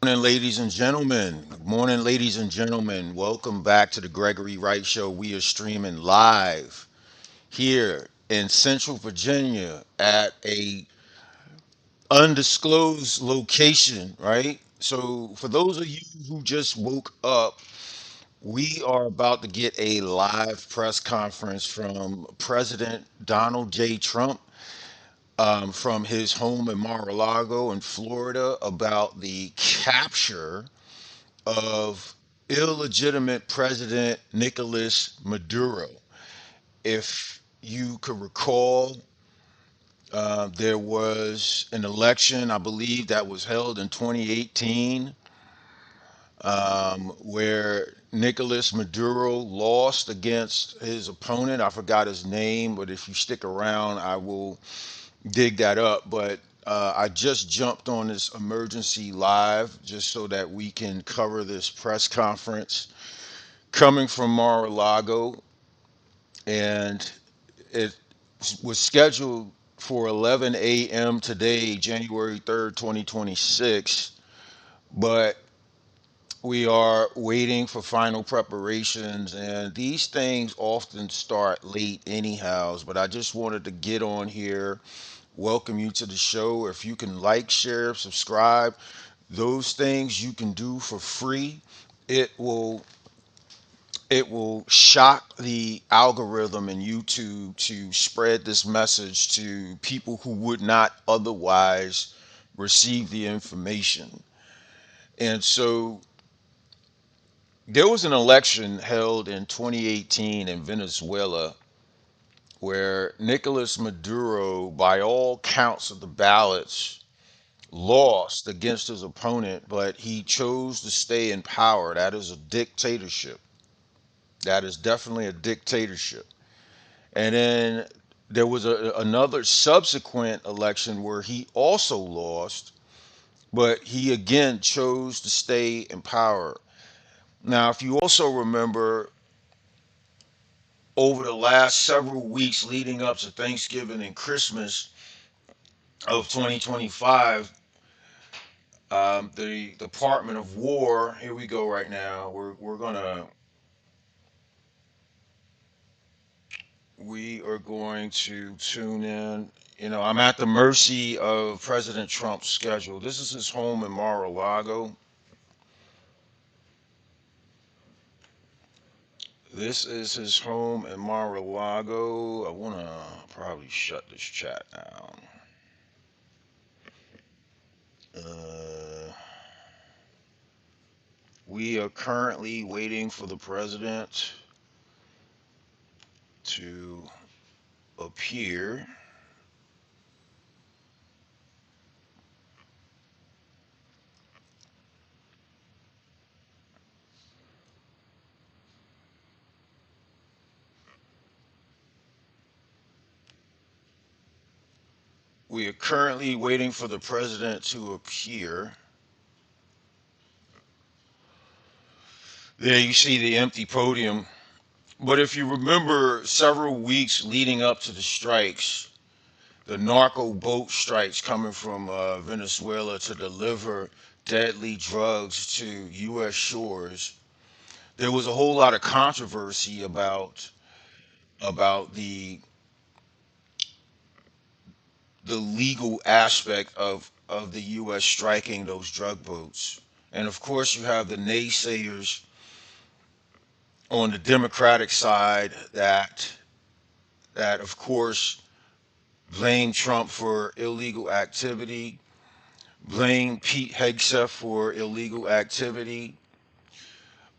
Morning, ladies and gentlemen. Good morning, ladies and gentlemen. Welcome back to the Gregory Wright Show. We are streaming live here in Central Virginia at a undisclosed location, right? So, for those of you who just woke up, we are about to get a live press conference from President Donald J. Trump from his home in Mar-a-Lago in Florida about the capture of illegitimate President Nicolas Maduro. If you could recall, there was an election, I believe, that was held in 2018 where Nicolas Maduro lost against his opponent. I forgot his name, but if you stick around, I will dig that up. But I just jumped on this emergency live just so that we can cover this press conference coming from Mar-a-Lago, and it was scheduled for 11 a.m. today, January 3rd, 2026. But we are waiting for final preparations, and these things often start late, anyhows. But I just wanted to get on here, welcome you to the show. If you can like, share, subscribe, those things you can do for free. It will it will shock the algorithm in YouTube to spread this message to people who would not otherwise receive the information. And so there was an election held in 2018 in Venezuela where Nicolas Maduro, by all counts of the ballots, lost against his opponent, but he chose to stay in power. That is a dictatorship. That is definitely a dictatorship. And then there was another subsequent election where he also lost, but he again chose to stay in power. Now, if you also remember, over the last several weeks leading up to Thanksgiving and Christmas of 2025, the Department of War, here we go right now, we are going to tune in. I'm at the mercy of President Trump's schedule. This is his home in Mar-a-Lago. This is his home in Mar-a-Lago. I want to probably shut this chat down. Uh, we are currently waiting for the president to appear. We are currently waiting for the president to appear. There you see the empty podium. But if you remember, several weeks leading up to the strikes, the narco boat strikes coming from Venezuela to deliver deadly drugs to U.S. shores, there was a whole lot of controversy about the legal aspect of the U.S. striking those drug boats. And of course, you have the naysayers on the Democratic side that of course blame Trump for illegal activity, blame Pete Hegseth for illegal activity,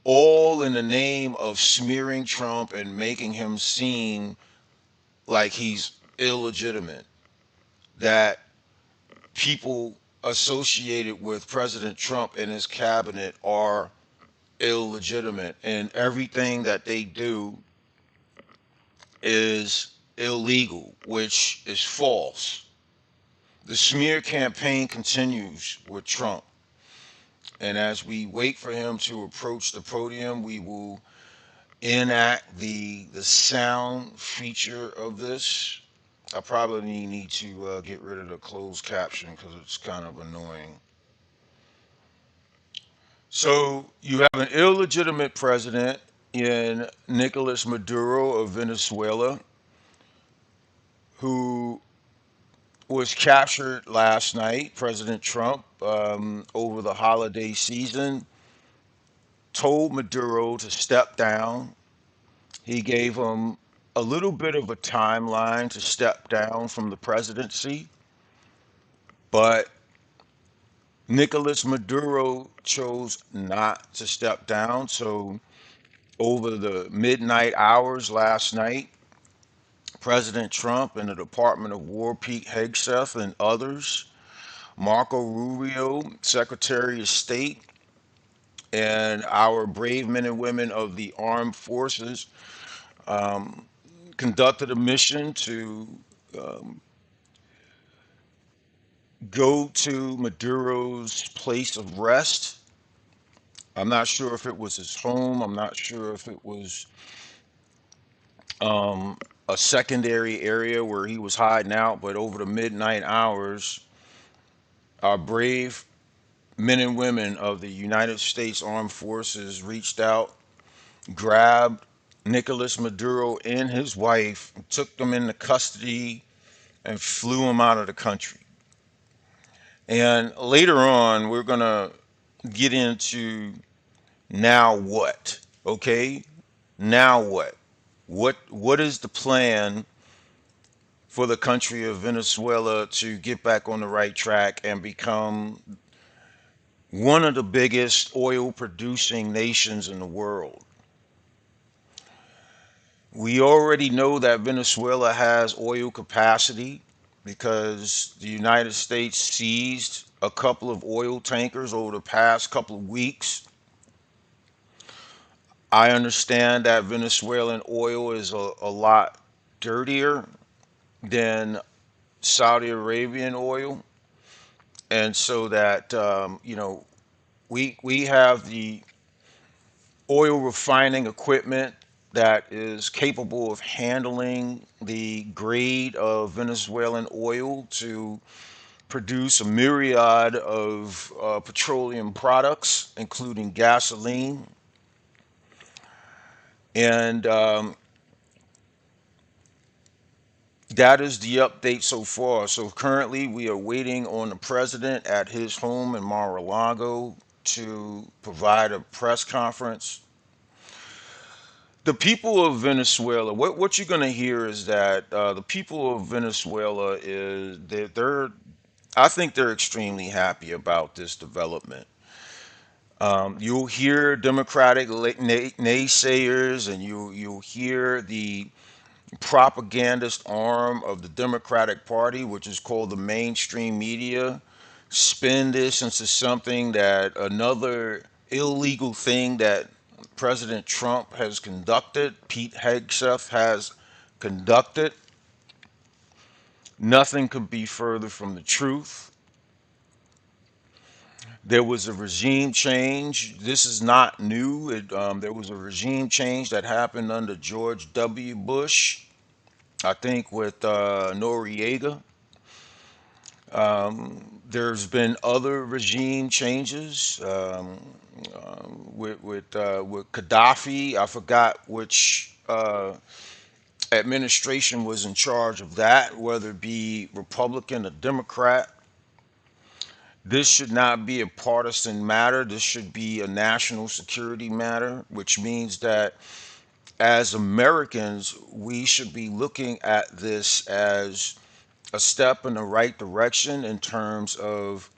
all in the name of smearing Trump and making him seem like he's illegitimate, that people associated with President Trump and his cabinet are illegitimate, and everything that they do is illegal, which is false. The smear campaign continues with Trump. And as we wait for him to approach the podium, we will enact the sound feature of this. I probably need to get rid of the closed caption because it's kind of annoying. So you have an illegitimate president in Nicolas Maduro of Venezuela who was captured last night. President Trump, over the holiday season, told Maduro to step down. He gave him a little bit of a timeline to step down from the presidency, but Nicolas Maduro chose not to step down. So, over the midnight hours last night, President Trump and the Department of War, Pete Hegseth, and others, Marco Rubio, Secretary of State, and our brave men and women of the armed forces um, conducted a mission to um, go to Maduro's place of rest. I'm not sure if it was his home. I'm not sure if it was um, a secondary area where he was hiding out. But over the midnight hours, our brave men and women of the United States Armed Forces reached out, grabbed Nicolas Maduro and his wife, took them into custody, and flew them out of the country. And later on, we're going to get into now what? Okay? Now what? What is the plan for the country of Venezuela to get back on the right track and become one of the biggest oil producing nations in the world? We already know that Venezuela has oil capacity because the United States seized a couple of oil tankers over the past couple of weeks. I understand that Venezuelan oil is a lot dirtier than Saudi Arabian oil, and so that we have the oil refining equipment that is capable of handling the grade of Venezuelan oil to produce a myriad of petroleum products, including gasoline. And that is the update so far. So currently, we are waiting on the president at his home in Mar-a-Lago to provide a press conference. The people of Venezuela, what you're going to hear is that the people of Venezuela is they're I think they're extremely happy about this development. You'll hear Democratic naysayers, and you'll hear the propagandist arm of the Democratic Party, which is called the mainstream media, spin this into something that another illegal thing that President Trump has conducted, Pete Hegseth has conducted. Nothing could be further from the truth. There was a regime change. This is not new. There was a regime change that happened under George W. Bush, I think, with Noriega. There's been other regime changes with Gaddafi. I forgot which administration was in charge of that, whether it be Republican or Democrat. This should not be a partisan matter. This should be a national security matter, which means that as Americans, we should be looking at this as a step in the right direction in terms of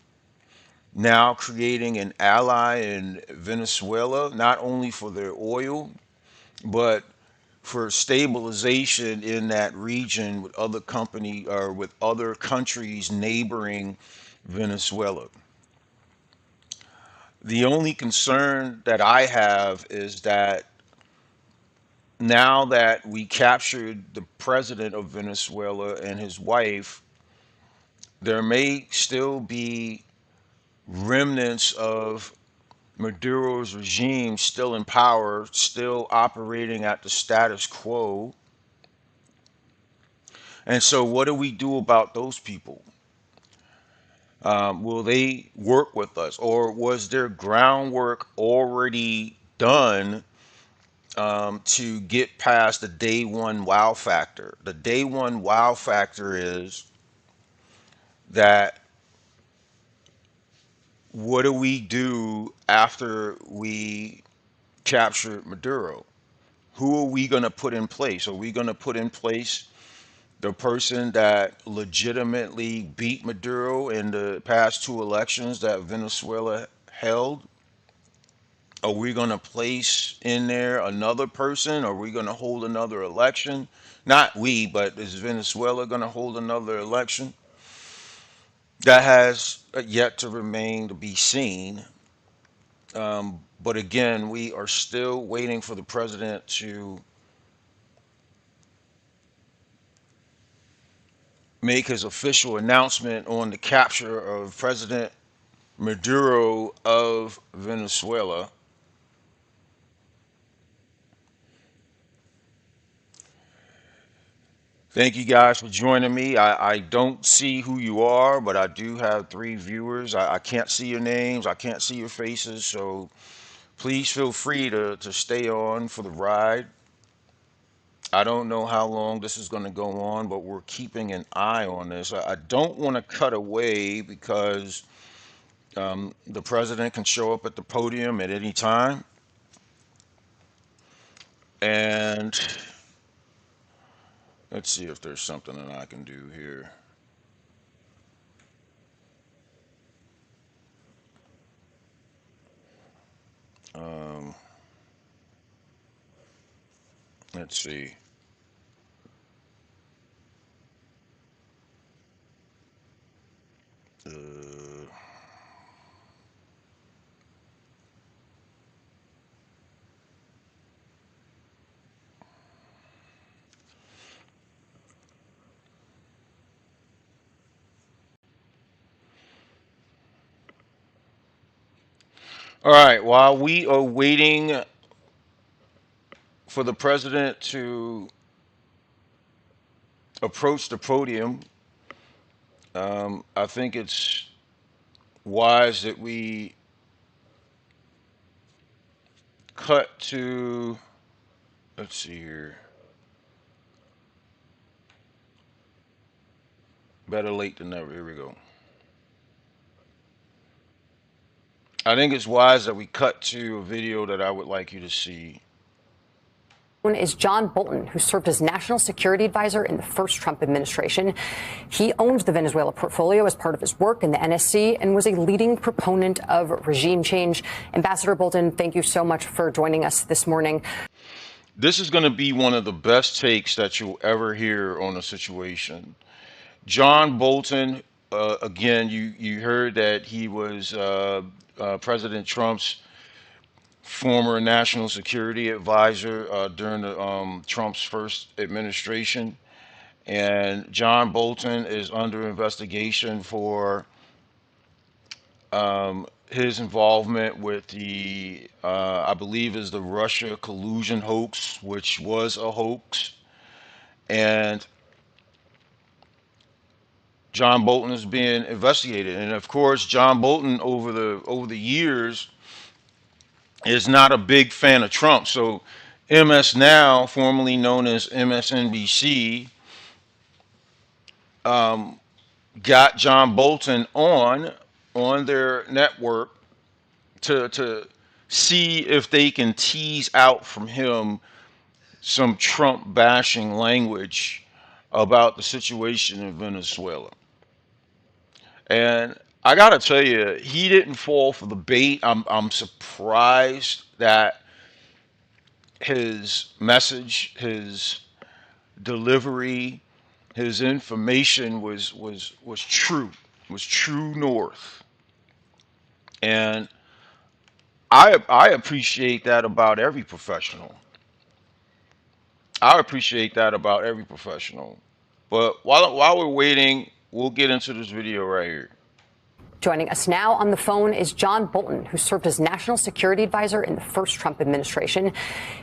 now creating an ally in Venezuela, not only for their oil, but for stabilization in that region with other company or with other countries neighboring Venezuela. The only concern that I have is that now that we captured the president of Venezuela and his wife, there may still be remnants of Maduro's regime still in power, still operating at the status quo. And so, what do we do about those people? Will they work with us, or was their groundwork already done to get past the day one wow factor? The day one wow factor is that what do we do after we capture Maduro? Who are we going to put in place? Are we going to put in place the person that legitimately beat Maduro in the past two elections that Venezuela held? Are we going to place in there another person? Are we going to hold another election? Not we, but is Venezuela going to hold another election? That has yet to remain to be seen. But again, we are still waiting for the president to make his official announcement on the capture of President Maduro of Venezuela. Thank you guys for joining me. I don't see who you are, but I do have three viewers. I can't see your names, I can't see your faces, so please feel free to stay on for the ride. I don't know how long this is going to go on, but we're keeping an eye on this. I don't want to cut away because the president can show up at the podium at any time. And let's see if there's something that I can do here. Um, let's see. Uh, all right. While we are waiting for the president to approach the podium, I think it's wise that we cut to. Let's see here. Better late than never. Here we go. I think it's wise that we cut to a video that I would like you to see. Is John Bolton, who served as national security advisor in the first Trump administration. He owns the Venezuela portfolio as part of his work in the NSC and was a leading proponent of regime change. Ambassador Bolton, thank you so much for joining us this morning. This is going to be one of the best takes that you'll ever hear on a situation. John Bolton, again, you heard that he was President Trump's former national security advisor during Trump's first administration. And John Bolton is under investigation for his involvement with the, I believe, is the Russia collusion hoax, which was a hoax. And John Bolton is being investigated. And of course, John Bolton over the years is not a big fan of Trump. So MS Now, formerly known as MSNBC, got John Bolton on their network to see if they can tease out from him some Trump bashing language about the situation in Venezuela. And I gotta tell you, he didn't fall for the bait. I'm surprised that his message, his delivery, his information was true, was true north. And I appreciate that about every professional. I appreciate that about every professional. But while we're waiting, we'll get into this video right here. Joining us now on the phone is John Bolton, who served as national security advisor in the first Trump administration.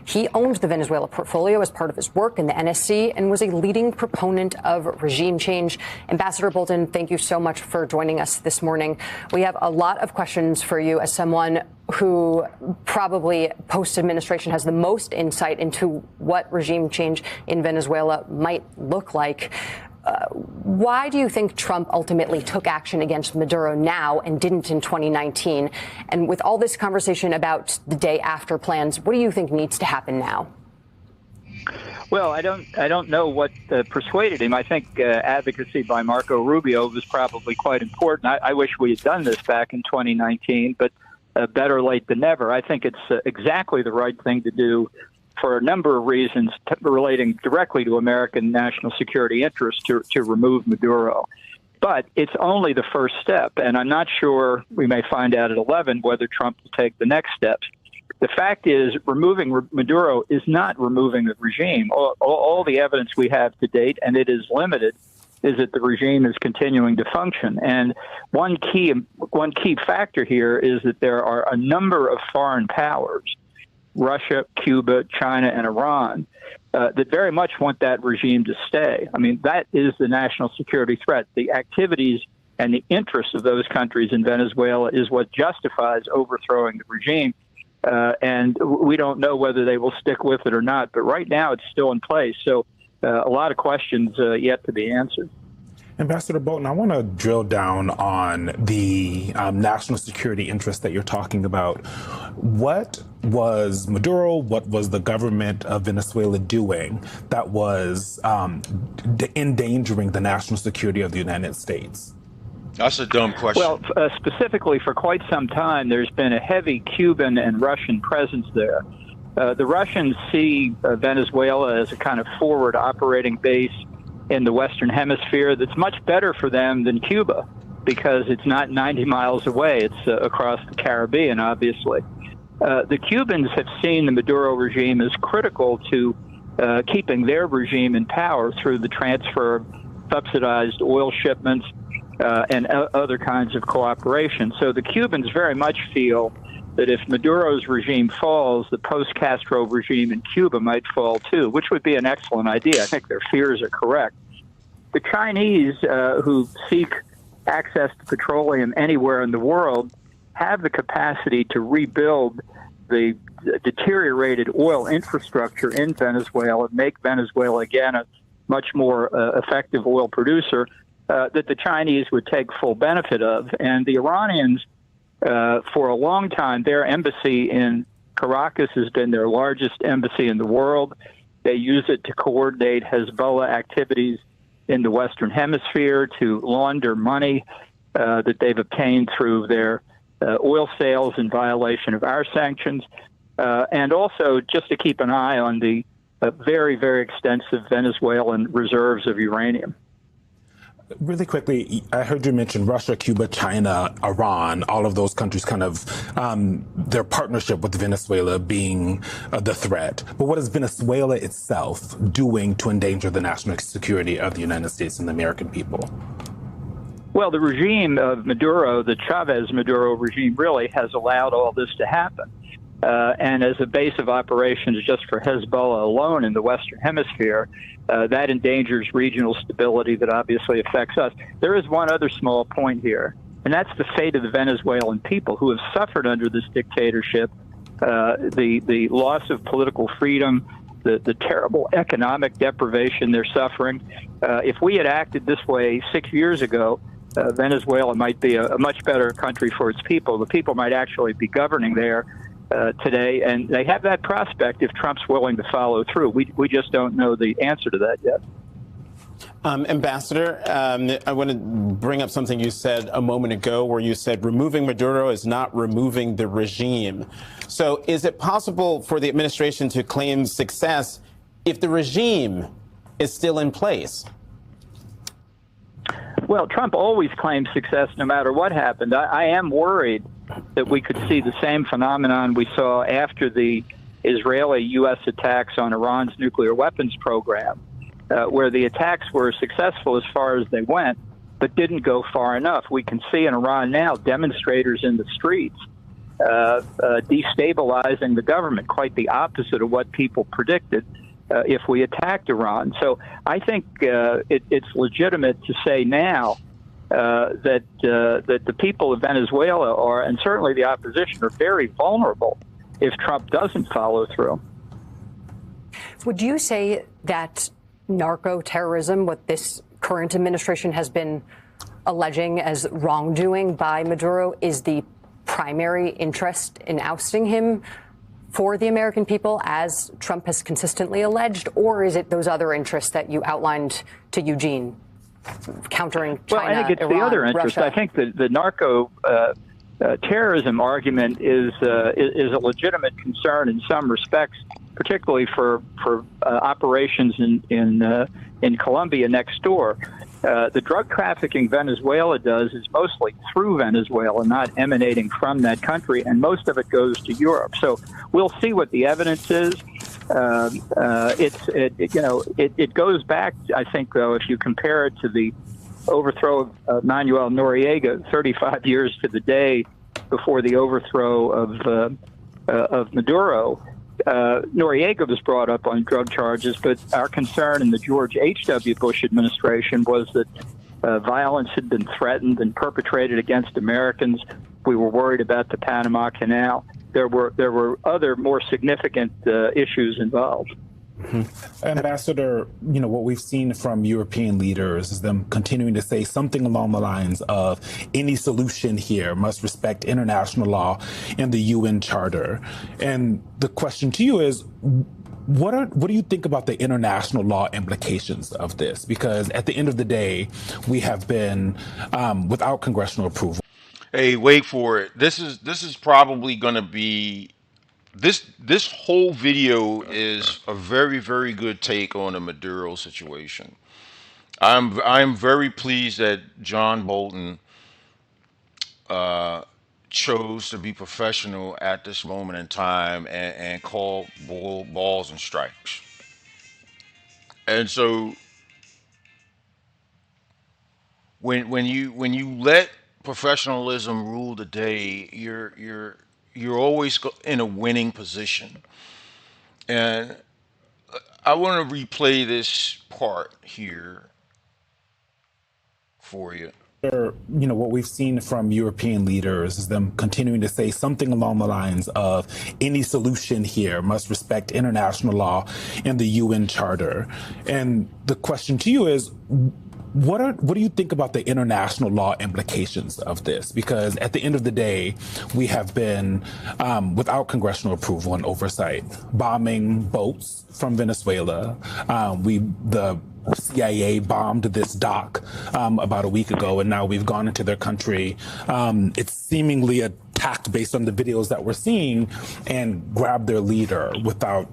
He owned the Venezuela portfolio as part of his work in the NSC and was a leading proponent of regime change. Ambassador Bolton, thank you so much for joining us this morning. We have a lot of questions for you as someone who probably post-administration has the most insight into what regime change in Venezuela might look like. Why do you think Trump ultimately took action against Maduro now and didn't in 2019? And with all this conversation about the day after plans, what do you think needs to happen now? Well, I don't know what persuaded him. I think advocacy by Marco Rubio was probably quite important. I wish we had done this back in 2019, but better late than never. I think it's exactly the right thing to do for a number of reasons relating directly to American national security interests to remove Maduro. But it's only the first step, and I'm not sure, we may find out at 11 whether Trump will take the next steps. The fact is, removing Maduro is not removing the regime. All the evidence we have to date, and it is limited, is that the regime is continuing to function. And one key factor here is that there are a number of foreign powers, Russia, Cuba, China, and Iran, that very much want that regime to stay. I mean, that is the national security threat. The activities and the interests of those countries in Venezuela is what justifies overthrowing the regime. And we don't know whether they will stick with it or not. But right now, it's still in place. So a lot of questions yet to be answered. Ambassador Bolton, I want to drill down on the national security interest that you're talking about. What was Maduro, what was the government of Venezuela doing that was endangering the national security of the United States? That's a dumb question. Well, specifically for quite some time, there's been a heavy Cuban and Russian presence there. The Russians see Venezuela as a kind of forward operating base in the Western Hemisphere that's much better for them than Cuba because it's not 90 miles away. It's across the Caribbean, obviously. The Cubans have seen the Maduro regime as critical to keeping their regime in power through the transfer of subsidized oil shipments and other kinds of cooperation. So the Cubans very much feel that if Maduro's regime falls, the post-Castro regime in Cuba might fall too, which would be an excellent idea. I think their fears are correct. The Chinese, who seek access to petroleum anywhere in the world, have the capacity to rebuild the deteriorated oil infrastructure in Venezuela, make Venezuela again a much more effective oil producer that the Chinese would take full benefit of. And the Iranians, for a long time, their embassy in Caracas has been their largest embassy in the world. They use it to coordinate Hezbollah activities in the Western Hemisphere, to launder money that they've obtained through their oil sales in violation of our sanctions, and also just to keep an eye on the very, very extensive Venezuelan reserves of uranium. Really quickly, I heard you mention Russia, Cuba, China, Iran, all of those countries kind of their partnership with Venezuela being the threat. But what is Venezuela itself doing to endanger the national security of the United States and the American people? Well, the regime of Maduro, the Chavez-Maduro regime, really has allowed all this to happen. And as a base of operations just for Hezbollah alone in the Western Hemisphere, that endangers regional stability that obviously affects us. There is one other small point here, and that's the fate of the Venezuelan people who have suffered under this dictatorship, the loss of political freedom, the terrible economic deprivation they're suffering. If we had acted this way 6 years ago, Venezuela might be a much better country for its people. The people might actually be governing there today, and they have that prospect if Trump's willing to follow through. We just don't know the answer to that yet. Ambassador, I want to bring up something you said a moment ago where you said removing Maduro is not removing the regime. So is it possible for the administration to claim success if the regime is still in place? Well, Trump always claims success no matter what happened. I am worried that we could see the same phenomenon we saw after the Israeli-U.S. attacks on Iran's nuclear weapons program, where the attacks were successful as far as they went, but didn't go far enough. We can see in Iran now demonstrators in the streets destabilizing the government, quite the opposite of what people predicted if we attacked Iran. So I think it's legitimate to say now that the people of Venezuela are, and certainly the opposition, are very vulnerable if Trump doesn't follow through. Would you say that narco terrorism, what this current administration has been alleging as wrongdoing by Maduro, is the primary interest in ousting him for the American people, as Trump has consistently alleged, or is it those other interests that you outlined to Eugene, countering China, Well, I think it's Iran, the other interest. Russia? I think the narco terrorism argument is a legitimate concern in some respects, particularly for operations in Colombia next door. The drug trafficking Venezuela does is mostly through Venezuela, not emanating from that country, and most of it goes to Europe. So we'll see what the evidence is. It goes back, I think, though, if you compare it to the overthrow of Manuel Noriega 35 years to the day before the overthrow of Maduro. Noriega was brought up on drug charges, but our concern in the George H.W. Bush administration was that violence had been threatened and perpetrated against Americans. We were worried about the Panama Canal. There were other more significant issues involved. Mm-hmm. Ambassador, what we've seen from European leaders is them continuing to say something along the lines of any solution here must respect international law and the UN Charter. And the question to you is, what do you think about the international law implications of this? Because at the end of the day, we have been without congressional approval. Hey, wait for it. This is probably going to be this whole video is a very, very good take on the Maduro situation. I'm very pleased that John Bolton chose to be professional at this moment in time and call balls and strikes. And so when you let professionalism rule the day, you're always in a winning position. And I want to replay this part here for you. What we've seen from European leaders is them continuing to say something along the lines of any solution here must respect international law and the UN Charter. And the question to you is, what do you think about the international law implications of this? Because at the end of the day, we have been without congressional approval and oversight, bombing boats from Venezuela. The CIA bombed this dock about a week ago, and now we've gone into their country. It's seemingly attacked based on the videos that we're seeing, and grabbed their leader without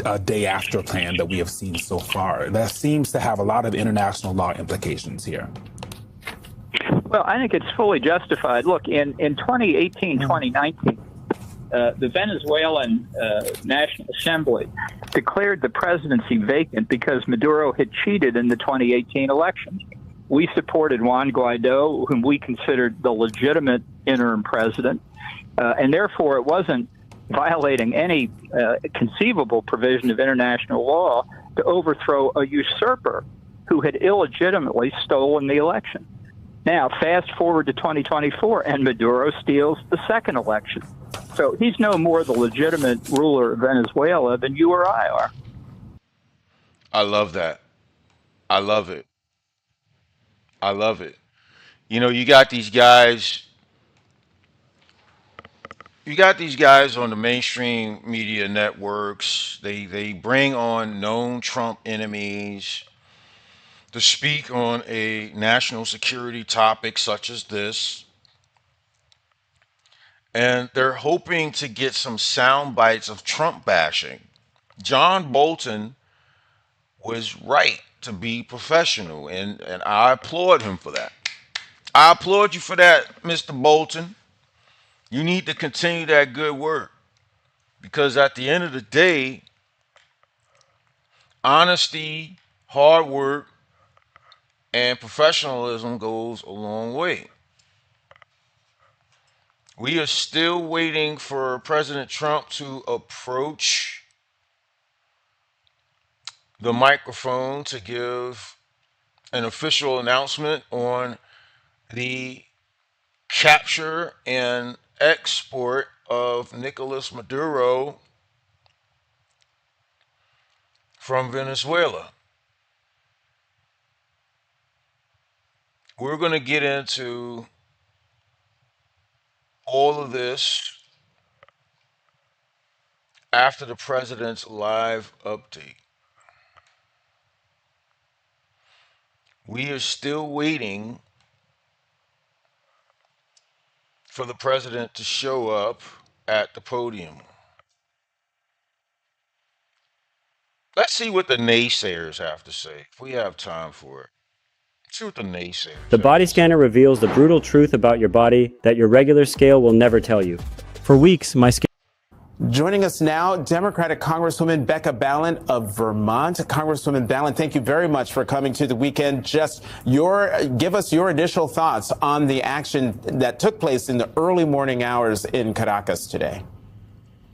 a day after plan that we have seen so far. That seems to have a lot of international law implications here. Well, I think it's fully justified. Look, in 2018, 2019, the Venezuelan National Assembly declared the presidency vacant because Maduro had cheated in the 2018 elections. We supported Juan Guaido, whom we considered the legitimate interim president, and therefore it wasn't violating any conceivable provision of international law to overthrow a usurper who had illegitimately stolen the election. Now, fast forward to 2024, and Maduro steals the second election. So he's no more the legitimate ruler of Venezuela than you or I are. I love that. I love it. I love it. You got these guys. You got these guys on the mainstream media networks. They bring on known Trump enemies to speak on a national security topic such as this. And they're hoping to get some sound bites of Trump bashing. John Bolton was right to be professional, and I applaud him for that. I applaud you for that, Mr. Bolton. You need to continue that good work, because at the end of the day, honesty, hard work, and professionalism goes a long way. We are still waiting for President Trump to approach the microphone to give an official announcement on the capture and export of Nicolas Maduro from Venezuela. We're going to get into all of this after the president's live update. We are still waiting for the president to show up at the podium. Let's see what the naysayers have to say, if we have time for it. Let's see what the naysayers The have body to say. scanner reveals the brutal truth about your body that your regular scale will never tell you. For weeks, my skin. Joining us now, Democratic Congresswoman Becca Balint of Vermont. Congresswoman Balint, thank you very much for coming to the weekend. Give us your initial thoughts on the action that took place in the early morning hours in Caracas today.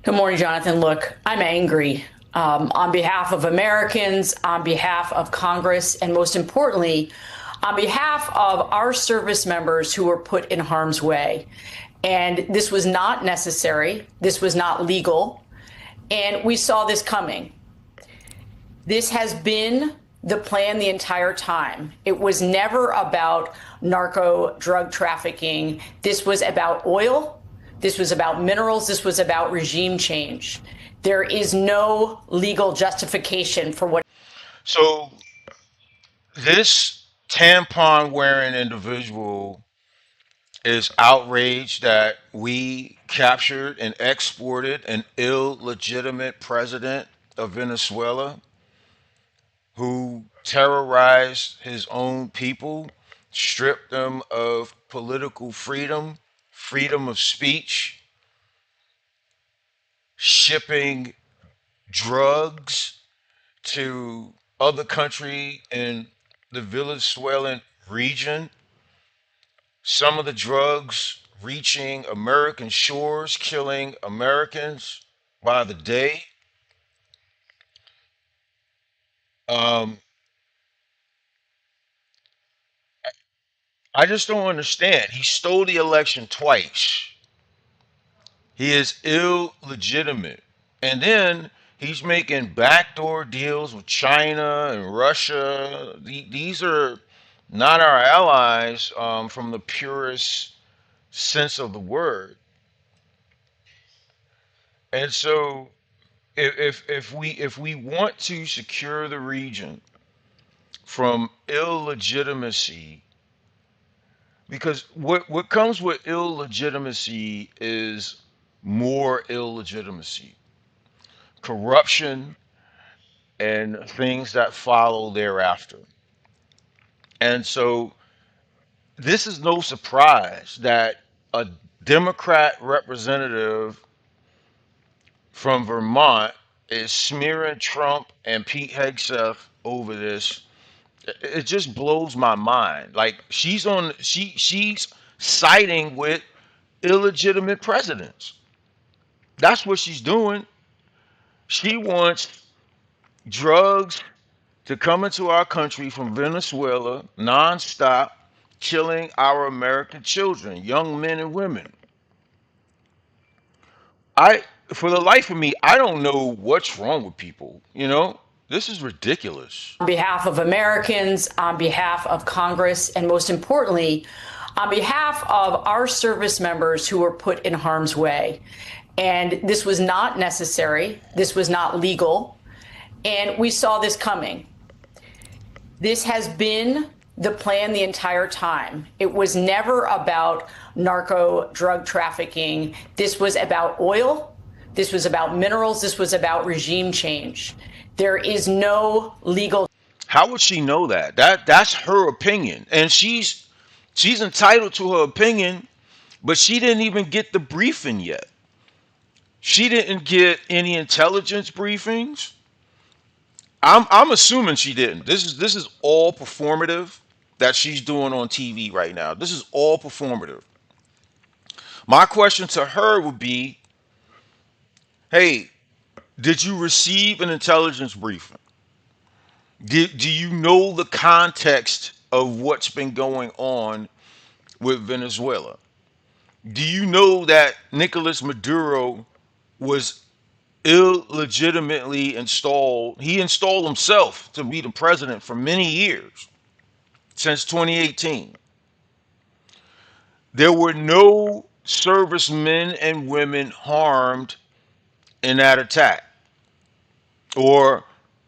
Good morning, Jonathan. Look, I'm angry on behalf of Americans, on behalf of Congress, and most importantly, on behalf of our service members who were put in harm's way. And this was not necessary. This was not legal. And we saw this coming. This has been the plan the entire time. It was never about narco drug trafficking. This was about oil. This was about minerals. This was about regime change. There is no legal justification for what. So, this tampon wearing individual is outraged that we captured and exported an illegitimate president of Venezuela who terrorized his own people, stripped them of political freedom, freedom of speech, shipping drugs to other country in the Venezuelan region. Some of the drugs reaching American shores, killing Americans by the day. Um, I just don't understand. He stole the election twice. He is illegitimate. And then he's making backdoor deals with China and Russia. These are not our allies from the purest sense of the word. And so if we want to secure the region from illegitimacy, because what comes with illegitimacy is more illegitimacy, corruption, and things that follow thereafter. And so this is no surprise that a Democrat representative from Vermont is smearing Trump and Pete Hegseth over this. It just blows my mind. Like she's siding with illegitimate presidents. That's what she's doing. She wants drugs to come into our country from Venezuela nonstop, killing our American children, young men and women. I, for the life of me, I don't know what's wrong with people. This is ridiculous. On behalf of Americans, on behalf of Congress, and most importantly, on behalf of our service members who were put in harm's way. And this was not necessary. This was not legal. And we saw this coming. This has been the plan the entire time. It was never about narco drug trafficking. This was about oil. This was about minerals. This was about regime change. There is no legal. How would she know that? That's her opinion, and she's entitled to her opinion, but she didn't even get the briefing yet. She didn't get any intelligence briefings. I'm assuming she didn't. This is all performative. that she's doing on TV right now. This is all performative. My question to her would be, hey, did you receive an intelligence briefing? Do you know the context of what's been going on with Venezuela? Do you know that Nicolas Maduro was illegitimately installed? He installed himself to be the president for many years, since 2018. There were no servicemen and women harmed in that attack, or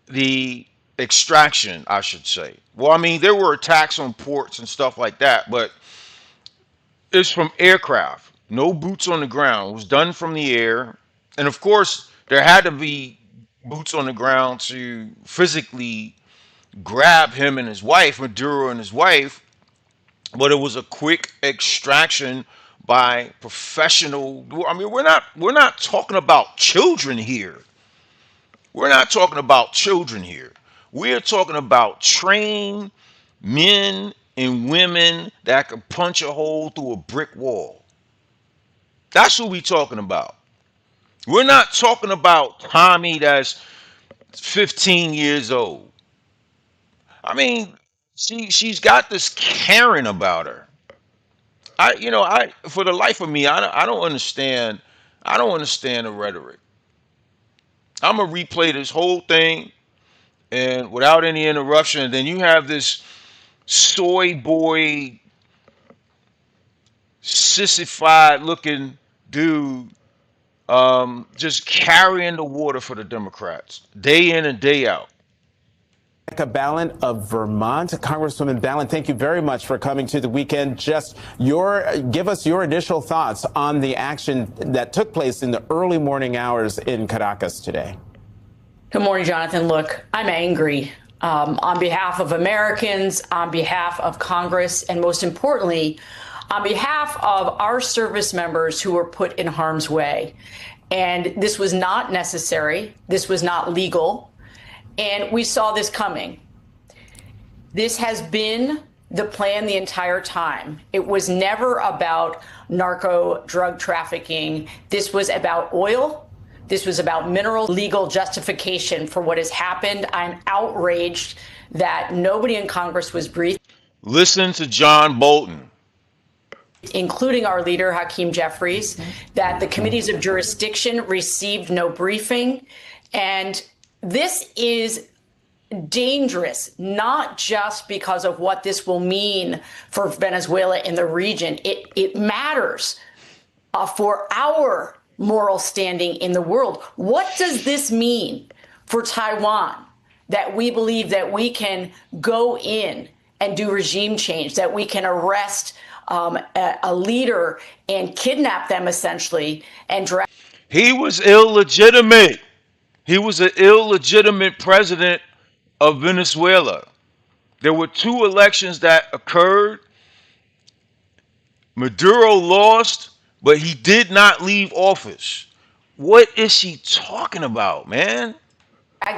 the extraction, I should say. Well, I mean, there were attacks on ports and stuff like that, but it's from aircraft. No boots on the ground. It was done from the air. And of course, there had to be boots on the ground to physically grab him and his wife, Maduro and his wife, but it was a quick extraction by professional. I mean, we're not talking about children here. We're not talking about children here. We're talking about trained men and women that can punch a hole through a brick wall. That's what we're talking about. We're not talking about Tommy that's 15 years old. I mean, she's got this Karen about her. I for the life of me, I don't understand. I don't understand the rhetoric. I'm gonna replay this whole thing and without any interruption. And then you have this soy boy, sissified looking dude, just carrying the water for the Democrats day in and day out. Balint of Vermont. Congresswoman Balint, thank you very much for coming to the weekend. Just give us your initial thoughts on the action that took place in the early morning hours in Caracas today. Good morning, Jonathan. Look, I'm angry on behalf of Americans, on behalf of Congress, and most importantly, on behalf of our service members who were put in harm's way. And this was not necessary. This was not legal. And we saw this coming. This has been the plan the entire time. It was never about narco drug trafficking. This was about oil. This was about mineral legal justification for what has happened. I'm outraged that nobody in Congress was briefed. Listen to John Bolton, Including our leader, Hakeem Jeffries, that the committees of jurisdiction received no briefing. And this is dangerous, not just because of what this will mean for Venezuela in the region. It matters for our moral standing in the world. What does this mean for Taiwan, that we believe that we can go in and do regime change, that we can arrest a leader and kidnap them essentially and drag? he was illegitimate. He was an illegitimate president of Venezuela. There were two elections that occurred. Maduro lost, but he did not leave office. What is she talking about, man?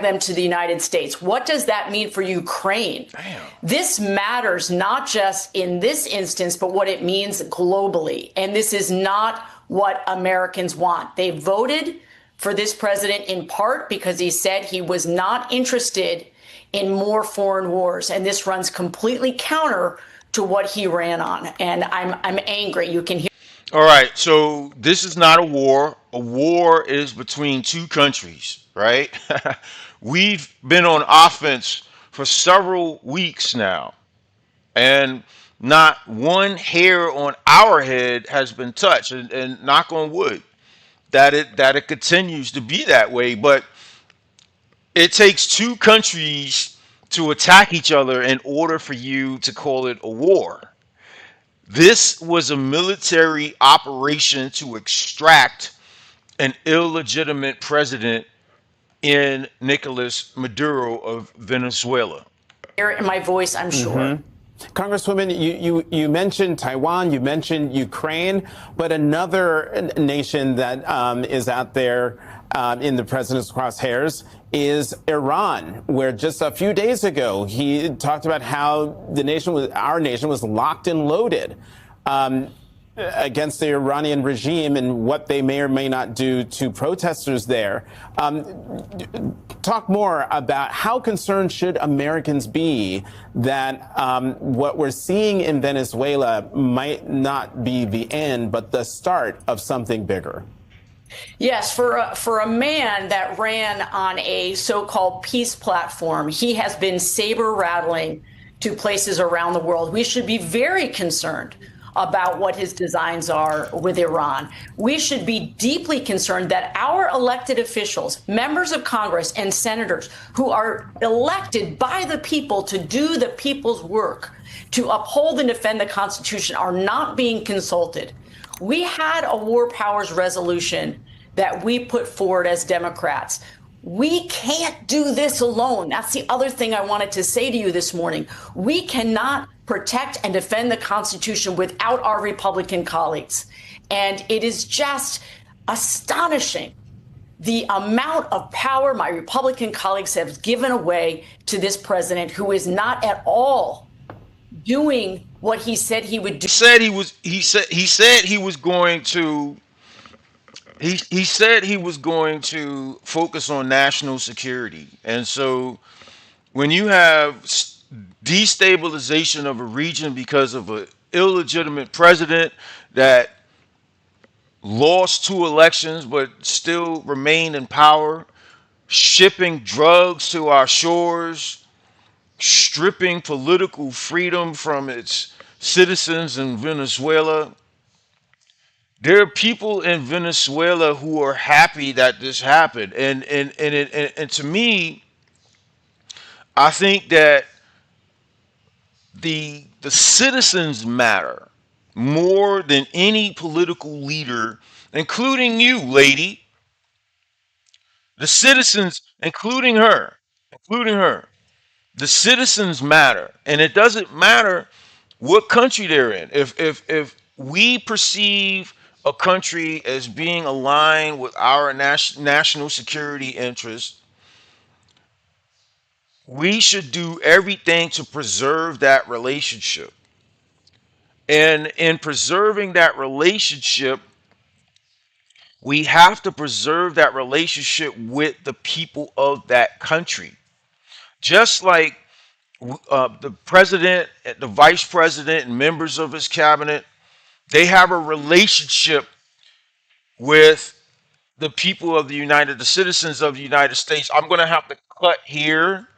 Them to the United States. What does that mean for Ukraine? Damn. This matters not just in this instance, but what it means globally. And this is not what Americans want. They voted for this president in part because he said he was not interested in more foreign wars. And this runs completely counter to what he ran on. And I'm angry. You can hear. All right, so this is not a war. A war is between two countries, right? We've been on offense for several weeks now, and not one hair on our head has been touched, and knock on wood that it continues to be that way. But it takes two countries to attack each other in order for you to call it a war. This was a military operation to extract an illegitimate president in Nicolas Maduro of Venezuela. Hear it in my voice, I'm sure. Congresswoman, you mentioned Taiwan, you mentioned Ukraine, but another nation that is out there in the president's crosshairs is Iran, where just a few days ago he talked about how our nation was locked and loaded against the Iranian regime and what they may or may not do to protesters there. Talk more about how concerned should Americans be that what we're seeing in Venezuela might not be the end, but the start of something bigger. Yes, for a man that ran on a so-called peace platform, he has been saber rattling to places around the world. We should be very concerned about what his designs are with Iran. We should be deeply concerned that our elected officials, members of Congress and senators who are elected by the people to do the people's work, to uphold and defend the Constitution, are not being consulted. We had a war powers resolution that we put forward as Democrats. We can't do this alone. That's the other thing I wanted to say to you this morning. We cannot protect and defend the Constitution without our Republican colleagues. And it is just astonishing the amount of power my Republican colleagues have given away to this president, who is not at all doing what he said he would do. He said he was going to focus on national security. And so when you have destabilization of a region because of an illegitimate president that lost 2 elections but still remained in power, shipping drugs to our shores, stripping political freedom from its citizens in Venezuela. There are people in Venezuela who are happy that this happened. And to me, I think that the citizens matter more than any political leader, including you, lady. The citizens, including her. The citizens matter, and it doesn't matter what country they're in. If we perceive a country as being aligned with our national security interests, we should do everything to preserve that relationship. And in preserving that relationship, we have to preserve that relationship with the people of that country. Just like the president, the vice president, and members of his cabinet, they have a relationship with the people of the citizens of the United States. I'm going to have to cut here.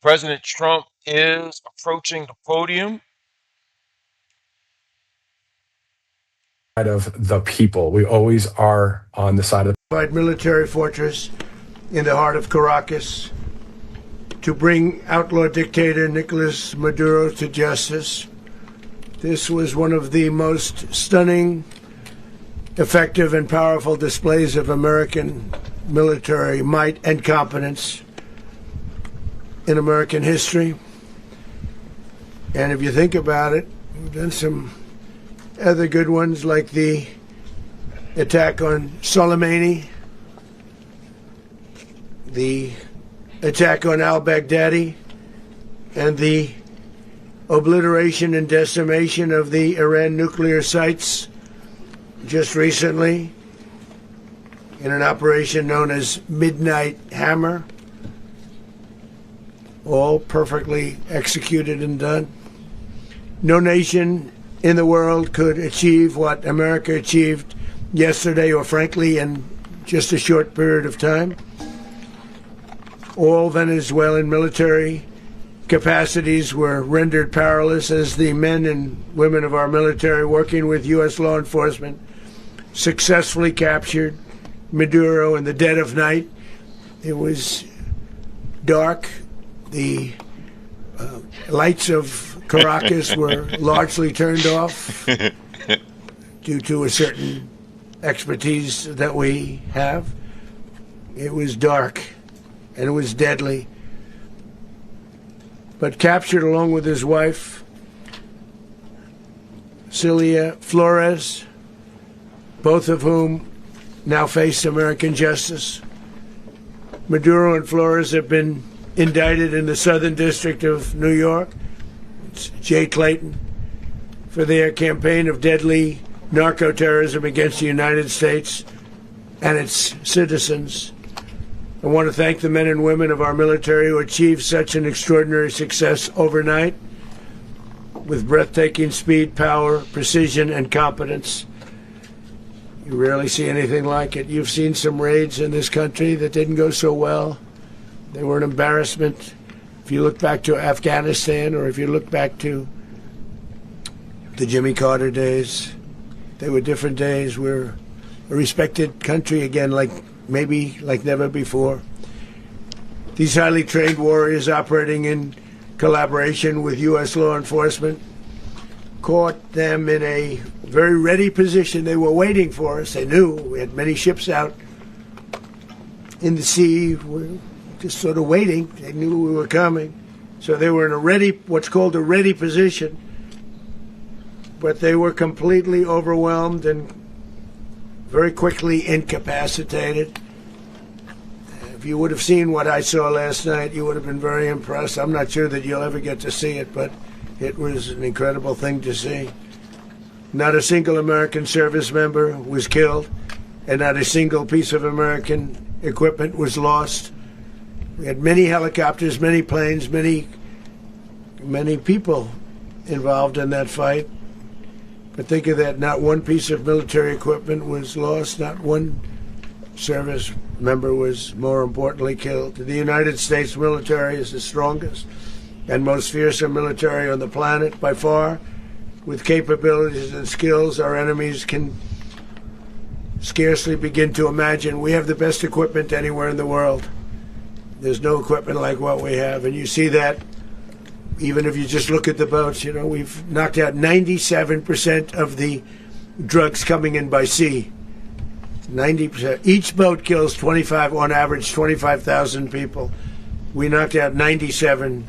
President Trump is approaching the podium. Of the people. We always are on the side of the military fortress in the heart of Caracas to bring outlaw dictator Nicolas Maduro to justice. This was one of the most stunning, effective, and powerful displays of American military might and competence in American history. And if you think about it, we've done some other good ones, like the attack on Soleimani, the attack on al-Baghdadi, and the obliteration and decimation of the Iran nuclear sites just recently in an operation known as Midnight Hammer. All perfectly executed and done. No nation in the world could achieve what America achieved yesterday, or frankly in just a short period of time. All Venezuelan military capacities were rendered powerless as the men and women of our military, working with U.S. law enforcement, successfully captured Maduro in the dead of night. It was dark. The lights of Caracas were largely turned off due to a certain expertise that we have. It was dark and it was deadly. but captured along with his wife, Celia Flores, both of whom now face American justice. Maduro and Flores have been indicted in the Southern District of New York, it's Jay Clayton, for their campaign of deadly narco-terrorism against the United States and its citizens. I want to thank the men and women of our military who achieved such an extraordinary success overnight with breathtaking speed, power, precision, and competence. You rarely see anything like it. You've seen some raids in this country that didn't go so well. They were an embarrassment. If you look back to Afghanistan, or if you look back to the Jimmy Carter days, they were different days. We're a respected country again, maybe like never before. These highly trained warriors operating in collaboration with U.S. law enforcement caught them in a very ready position. They were waiting for us. They knew we had many ships out in the sea. We're just sort of waiting. They knew we were coming. So they were in a ready, what's called a ready position. But they were completely overwhelmed and very quickly incapacitated. If you would have seen what I saw last night, you would have been very impressed. I'm not sure that you'll ever get to see it, but it was an incredible thing to see. Not a single American service member was killed, and not a single piece of American equipment was lost. We had many helicopters, many planes, many people involved in that fight. But think of that, not one piece of military equipment was lost, not one service member was, more importantly, killed. The United States military is the strongest and most fearsome military on the planet by far, with capabilities and skills our enemies can scarcely begin to imagine. We have the best equipment anywhere in the world. There's no equipment like what we have, and you see that even if you just look at the boats. You know, we've knocked out 97% of the drugs coming in by sea. 90%. Each boat kills on average 25,000 people. We knocked out 97%.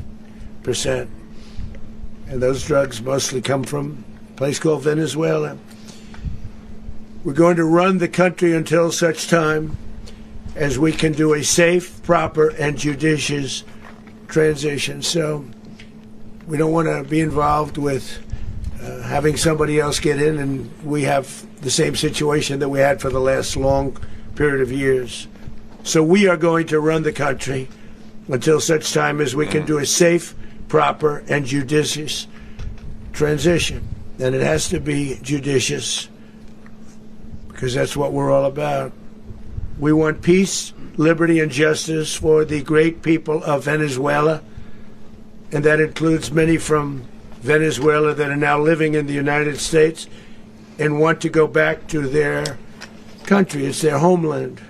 And those drugs mostly come from a place called Venezuela. We're going to run the country until such time as we can do a safe, proper, and judicious transition. So we don't want to be involved with having somebody else get in, and we have the same situation that we had for the last long period of years. So we are going to run the country until such time as we can do a safe, proper, and judicious transition. And it has to be judicious, because that's what we're all about. We want peace, liberty, and justice for the great people of Venezuela, and that includes many from Venezuela that are now living in the United States and want to go back to their country. It's their homeland.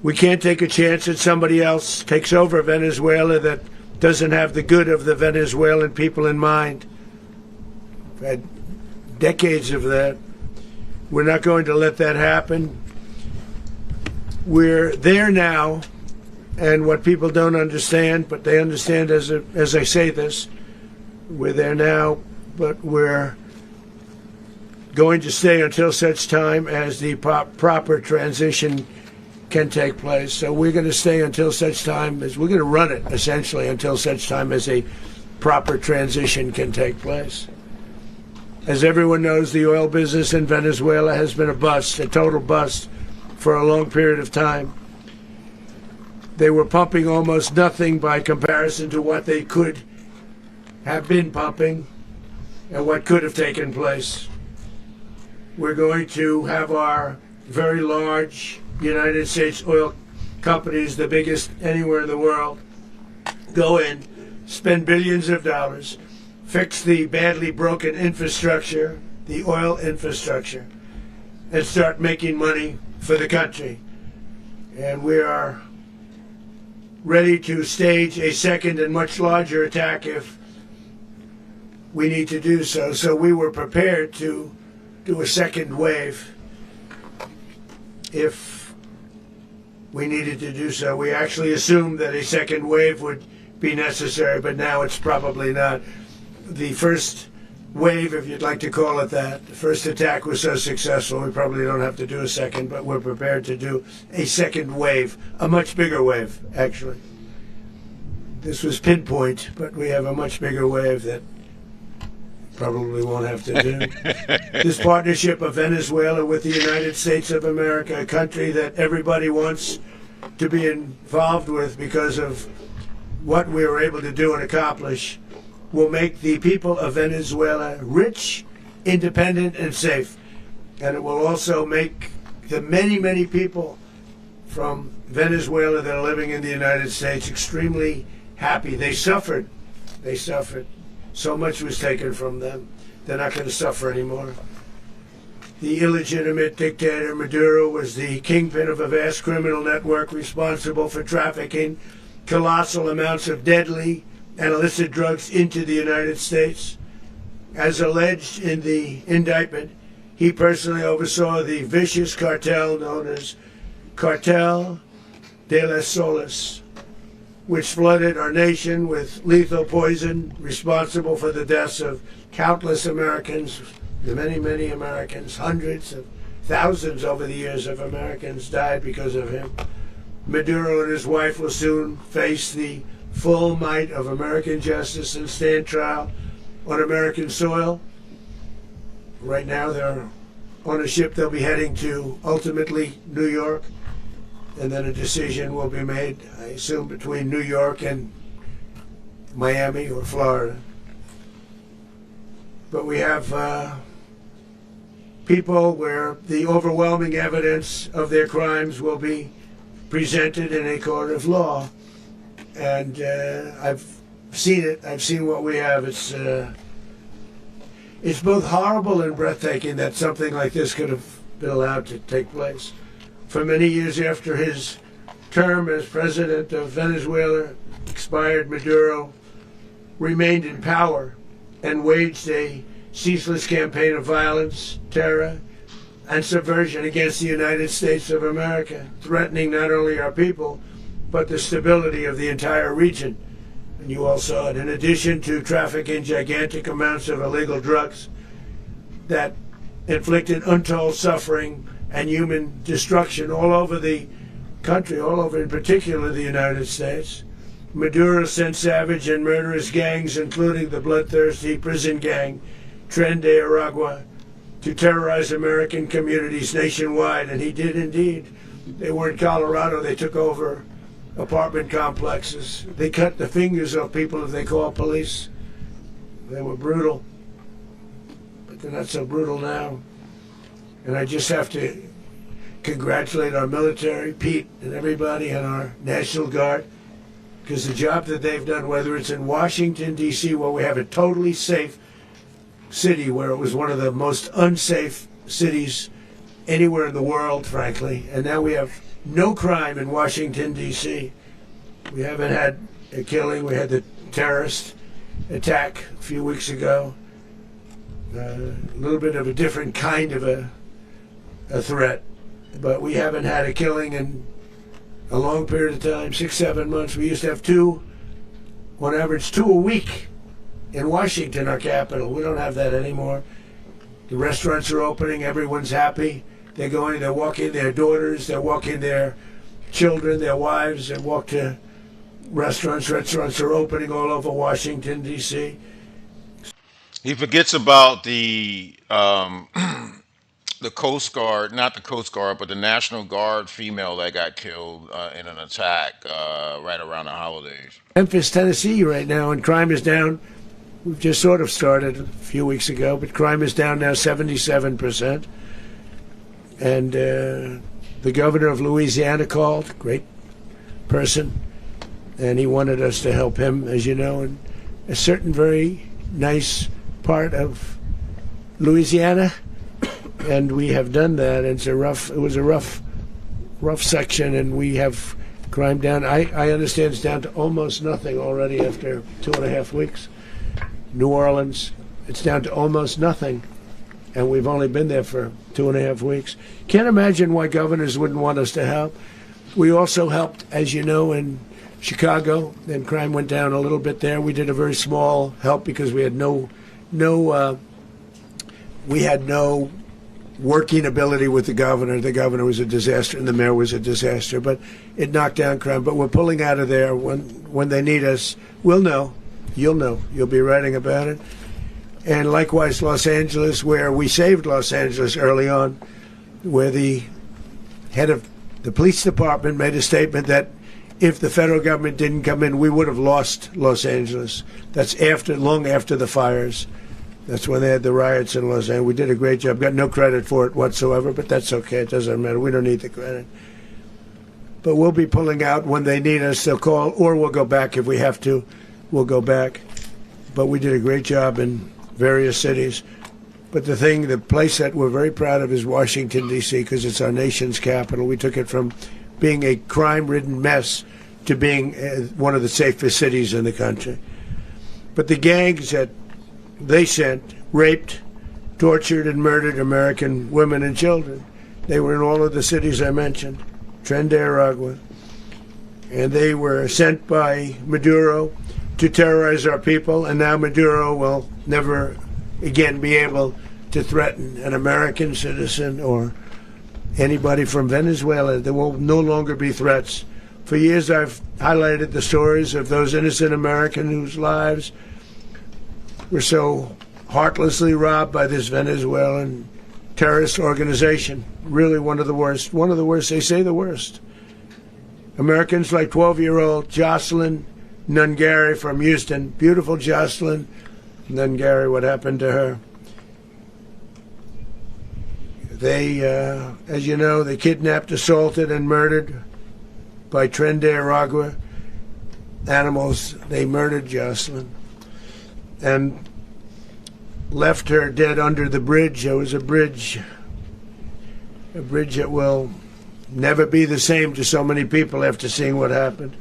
We can't take a chance that somebody else takes over Venezuela that doesn't have the good of the Venezuelan people in mind. We've had decades of that. We're not going to let that happen. We're there now, and what people don't understand, but they understand as I say this, we're there now, but we're going to stay until such time as the proper transition can take place. So we're going to stay until such time as we're going to run it, essentially, until such time as a proper transition can take place. As everyone knows, the oil business in Venezuela has been a bust, a total bust, for a long period of time. They were pumping almost nothing by comparison to what they could have been pumping and what could have taken place. We're going to have our very large United States oil companies, the biggest anywhere in the world, go in, spend billions of dollars, fix the badly broken infrastructure, the oil infrastructure, and start making money for the country. And we are ready to stage a second and much larger attack if we need to do so. So we were prepared to do a second wave if we needed to do so. We actually assumed that a second wave would be necessary, but now it's probably not. The first wave, if you'd like to call it that, the first attack was so successful, we probably don't have to do a second, but we're prepared to do a second wave, a much bigger wave, actually. This was pinpoint, but we have a much bigger wave that probably won't have to do. This partnership of Venezuela with the United States of America, a country that everybody wants to be involved with because of what we were able to do and accomplish, will make the people of Venezuela rich, independent, and safe. And it will also make the many, many people from Venezuela that are living in the United States extremely happy. They suffered. They suffered. So much was taken from them. They're not going to suffer anymore. The illegitimate dictator Maduro was the kingpin of a vast criminal network responsible for trafficking colossal amounts of deadly and illicit drugs into the United States. As alleged in the indictment, he personally oversaw the vicious cartel known as Cartel de las Solas, which flooded our nation with lethal poison, responsible for the deaths of countless Americans, the many, many Americans. Hundreds of thousands over the years of Americans died because of him. Maduro and his wife will soon face the full might of American justice and stand trial on American soil. Right now they're on a ship. They'll be heading to ultimately New York, and then a decision will be made, I assume, between New York and Miami or Florida. But we have people where the overwhelming evidence of their crimes will be presented in a court of law. And I've seen it. I've seen what we have. It's both horrible and breathtaking that something like this could have been allowed to take place. For many years after his term as president of Venezuela expired, Maduro remained in power and waged a ceaseless campaign of violence, terror, and subversion against the United States of America, threatening not only our people, but the stability of the entire region. And you all saw it. In addition to trafficking gigantic amounts of illegal drugs that inflicted untold suffering and human destruction all over the country, all over in particular the United States, Maduro sent savage and murderous gangs, including the bloodthirsty prison gang Tren de Aragua, to terrorize American communities nationwide. And he did indeed. They were in Colorado. They took over apartment complexes. They cut the fingers off people if they called police. They were brutal, but they're not so brutal now. And I just have to congratulate our military, Pete and everybody, and our National Guard, because the job that they've done, whether it's in Washington, D.C., where we have a totally safe city, where it was one of the most unsafe cities anywhere in the world, frankly, and now we have no crime in Washington, D.C. We haven't had a killing. We had the terrorist attack a few weeks ago. A little bit of a different kind of a threat, but we haven't had a killing in a long period of time, 6-7 months. We used to have two, on average, 2 a week in Washington, our capital. We don't have that anymore. The restaurants are opening. Everyone's happy. They're going, they're walking their daughters, they're walking their children, their wives, and walk to restaurants. Restaurants are opening all over Washington, D.C. He forgets about the Coast Guard, not the Coast Guard, but the National Guard female that got killed in an attack right around the holidays. Memphis, Tennessee right now, and crime is down. We've just sort of started a few weeks ago, but crime is down now 77%. And the governor of Louisiana called, great person, and he wanted us to help him, as you know, in a certain very nice part of Louisiana, and we have done that. It was a rough section, and we have crime down. I understand it's down to almost nothing already after 2.5 weeks. New Orleans, it's down to almost nothing. And we've only been there for 2.5 weeks. Can't imagine why governors wouldn't want us to help. We also helped, as you know, in Chicago, then crime went down a little bit there. We did a very small help because we had no working ability with the governor. The governor was a disaster and the mayor was a disaster, but it knocked down crime. But we're pulling out of there. When they need us, we'll know. You'll know. You'll be writing about it. And likewise, Los Angeles, where we saved Los Angeles early on, where the head of the police department made a statement that if the federal government didn't come in, we would have lost Los Angeles. That's long after the fires. That's when they had the riots in Los Angeles. We did a great job. Got no credit for it whatsoever, but that's okay. It doesn't matter. We don't need the credit. But we'll be pulling out when they need us. They'll call, or we'll go back if we have to. We'll go back. But we did a great job in various cities. But the place that we're very proud of is Washington, D.C., because it's our nation's capital. We took it from being a crime-ridden mess to being one of the safest cities in the country. But the gangs that they sent raped, tortured, and murdered American women and children. They were in all of the cities I mentioned, Tren de Aragua. And they were sent by Maduro to terrorize our people, and now Maduro will never again be able to threaten an American citizen or anybody from Venezuela. There will no longer be threats. For years I've highlighted the stories of those innocent Americans whose lives were so heartlessly robbed by this Venezuelan terrorist organization. Really one of the worst. One of the worst. They say the worst. Americans like 12-year-old Jocelyn Nungary from Houston. Beautiful Jocelyn Nungary. What happened to her? They, as you know, they kidnapped, assaulted, and murdered by Tren de Aragua animals. They murdered Jocelyn and left her dead under the bridge. There was a bridge that will never be the same to so many people after seeing what happened.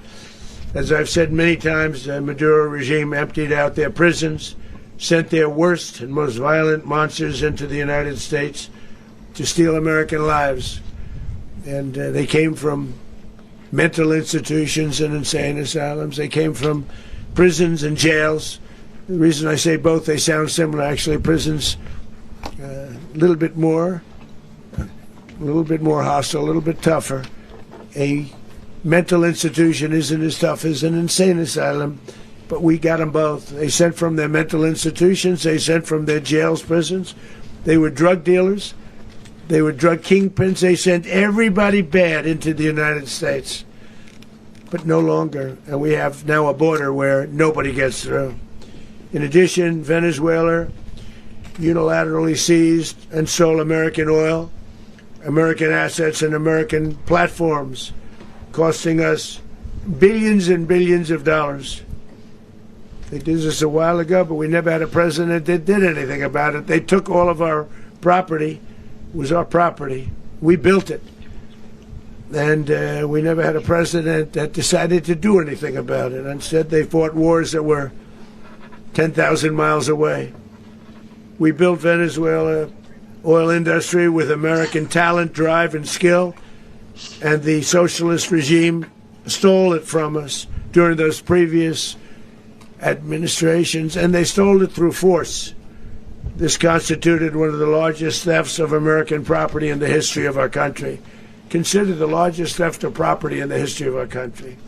As I've said many times, the Maduro regime emptied out their prisons, sent their worst and most violent monsters into the United States to steal American lives. And they came from mental institutions and insane asylums. They came from prisons and jails. The reason I say both, they sound similar. Actually, prisons a little bit more hostile, a little bit tougher. A mental institution isn't as tough as an insane asylum, but we got them both. They sent from their mental institutions. They sent from their jails, prisons. They were drug dealers. They were drug kingpins. They sent everybody bad into the United States, but no longer. And we have now a border where nobody gets through. In addition, Venezuela unilaterally seized and sold American oil, American assets, and American platforms, costing us billions and billions of dollars. They did this a while ago, but we never had a president that did anything about it. They took all of our property. It was our property. We built it. And we never had a president that decided to do anything about it. Instead, they fought wars that were 10,000 miles away. We built Venezuela oil industry with American talent, drive, and skill, and the socialist regime stole it from us during those previous administrations, and they stole it through force. This constituted one of the largest thefts of American property in the history of our country. Considered the largest theft of property in the history of our country.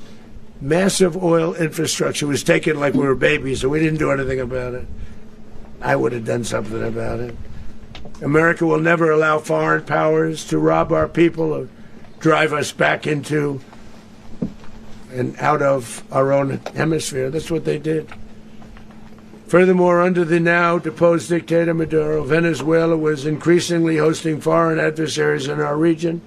Massive oil infrastructure was taken like we were babies, and we didn't do anything about it. I would have done something about it. America will never allow foreign powers to rob our people or drive us back into and out of our own hemisphere. That's what they did. Furthermore, under the now deposed dictator Maduro, Venezuela was increasingly hosting foreign adversaries in our region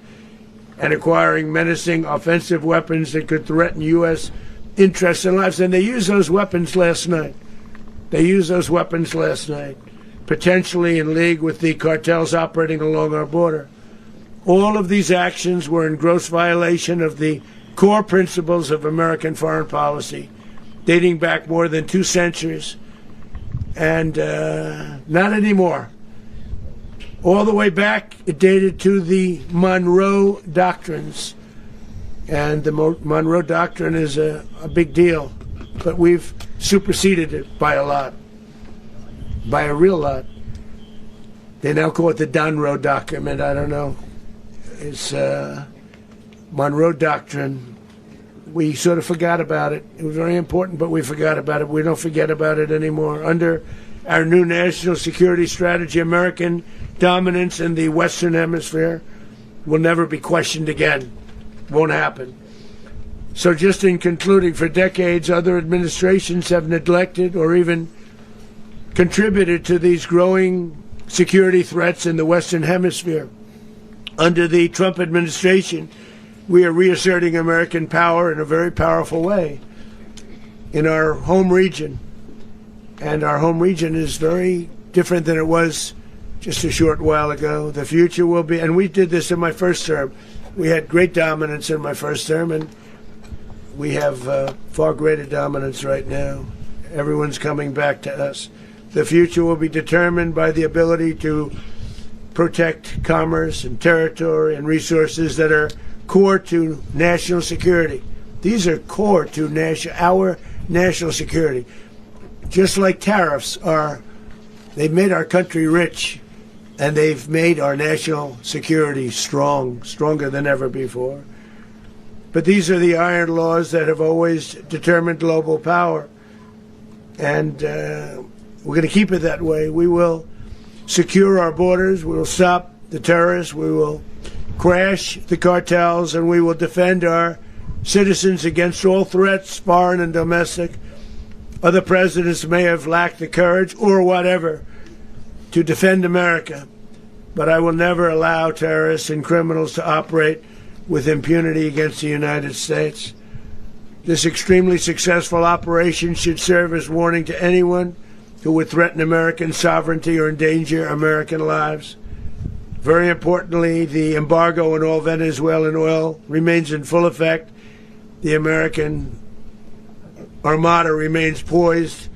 and acquiring menacing offensive weapons that could threaten U.S. interests and lives. And they used those weapons last night. Potentially in league with the cartels operating along our border. All of these actions were in gross violation of the core principles of American foreign policy, dating back more than 2 centuries. And not anymore. All the way back, it dated to the Monroe Doctrines. And the Monroe Doctrine is a big deal, but we've superseded it by a lot, by a real lot. They now call it the Donroe Document. I don't know. It's Monroe Doctrine. We sort of forgot about it. It was very important, but we forgot about it. We don't forget about it anymore. Under our new national security strategy, American dominance in the Western Hemisphere will never be questioned again. Won't happen. So just in concluding, for decades, other administrations have neglected or even contributed to these growing security threats in the Western Hemisphere. Under the Trump administration, we are reasserting American power in a very powerful way in our home region. And our home region is very different than it was just a short while ago. The future will be, and we did this in my first term. We had great dominance in my first term, and we have far greater dominance right now. Everyone's coming back to us. The future will be determined by the ability to protect commerce and territory and resources that are core to national security. These are core to our national security. Just like tariffs are, they've made our country rich, and they've made our national security strong, stronger than ever before. But these are the iron laws that have always determined global power. And we're going to keep it that way. We will secure our borders. We will stop the terrorists. We will crash the cartels, and we will defend our citizens against all threats, foreign and domestic. Other presidents may have lacked the courage or whatever to defend America, but I will never allow terrorists and criminals to operate with impunity against the United States. This extremely successful operation should serve as warning to anyone who would threaten American sovereignty or endanger American lives. Very importantly, the embargo on all Venezuelan oil remains in full effect. The American Armada remains poised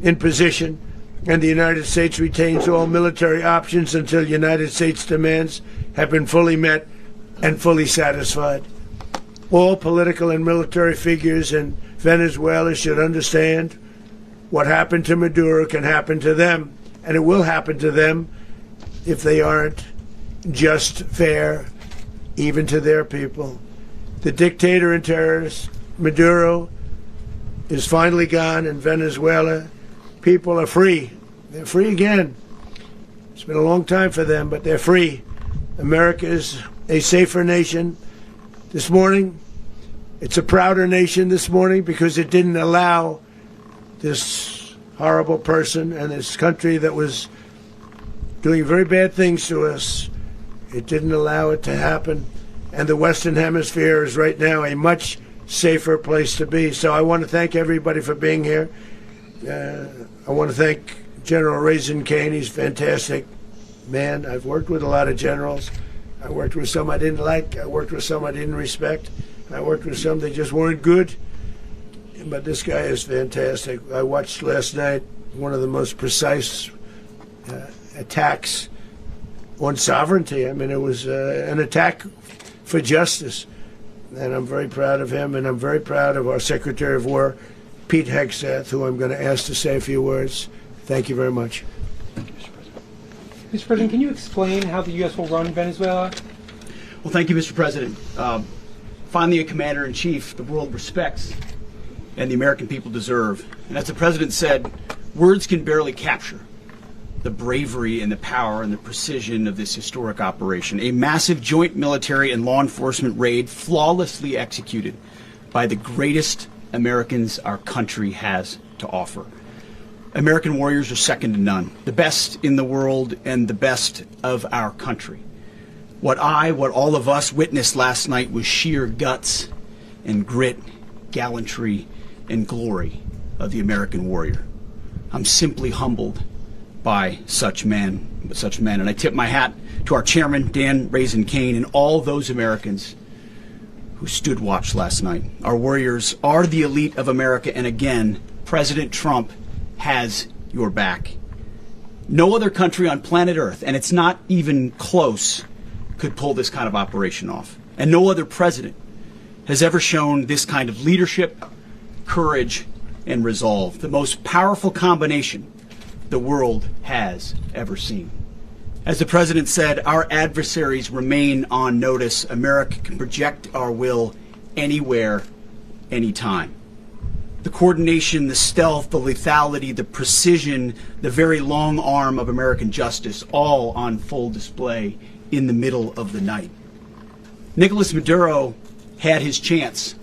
in position, and the United States retains all military options until United States demands have been fully met and fully satisfied. All political and military figures in Venezuela should understand what happened to Maduro can happen to them, and it will happen to them if they aren't just fair, even to their people. The dictator and terrorist, Maduro, is finally gone in Venezuela. People are free. They're free again. It's been a long time for them, but they're free. America is a safer nation this morning. It's a prouder nation this morning because it didn't allow this horrible person and this country that was doing very bad things to us. It didn't allow it to happen. And the Western Hemisphere is right now a much safer place to be. So I want to thank everybody for being here. I want to thank General Raisin Kane. He's a fantastic man. I've worked with a lot of generals. I worked with some I didn't like. I worked with some I didn't respect. I worked with some that just weren't good. But this guy is fantastic. I watched last night one of the most precise attacks on sovereignty. I mean, it was an attack for justice. And I'm very proud of him, and I'm very proud of our Secretary of War, Pete Hegseth, who I'm going to ask to say a few words. Thank you very much. Thank you, Mr. President. Mr. President, can you explain how the U.S. will run Venezuela? Well, thank you, Mr. President. Finally, a commander-in-chief the world respects and the American people deserve. And as the President said, words can barely capture the bravery and the power and the precision of this historic operation. A massive joint military and law enforcement raid flawlessly executed by the greatest Americans our country has to offer. American warriors are second to none, the best in the world and the best of our country. What all of us witnessed last night was sheer guts and grit, gallantry and glory of the American warrior. I'm simply humbled by such men. And I tip my hat to our chairman, Dan Raisin Kane, and all those Americans who stood watch last night. Our warriors are the elite of America, and again, President Trump has your back. No other country on planet Earth, and it's not even close, could pull this kind of operation off. And no other president has ever shown this kind of leadership, courage, and resolve, the most powerful combination the world has ever seen. As the president said, our adversaries remain on notice. America can project our will anywhere, anytime. The coordination, the stealth, the lethality, the precision, the very long arm of American justice, all on full display in the middle of the night. Nicolas Maduro had his chance,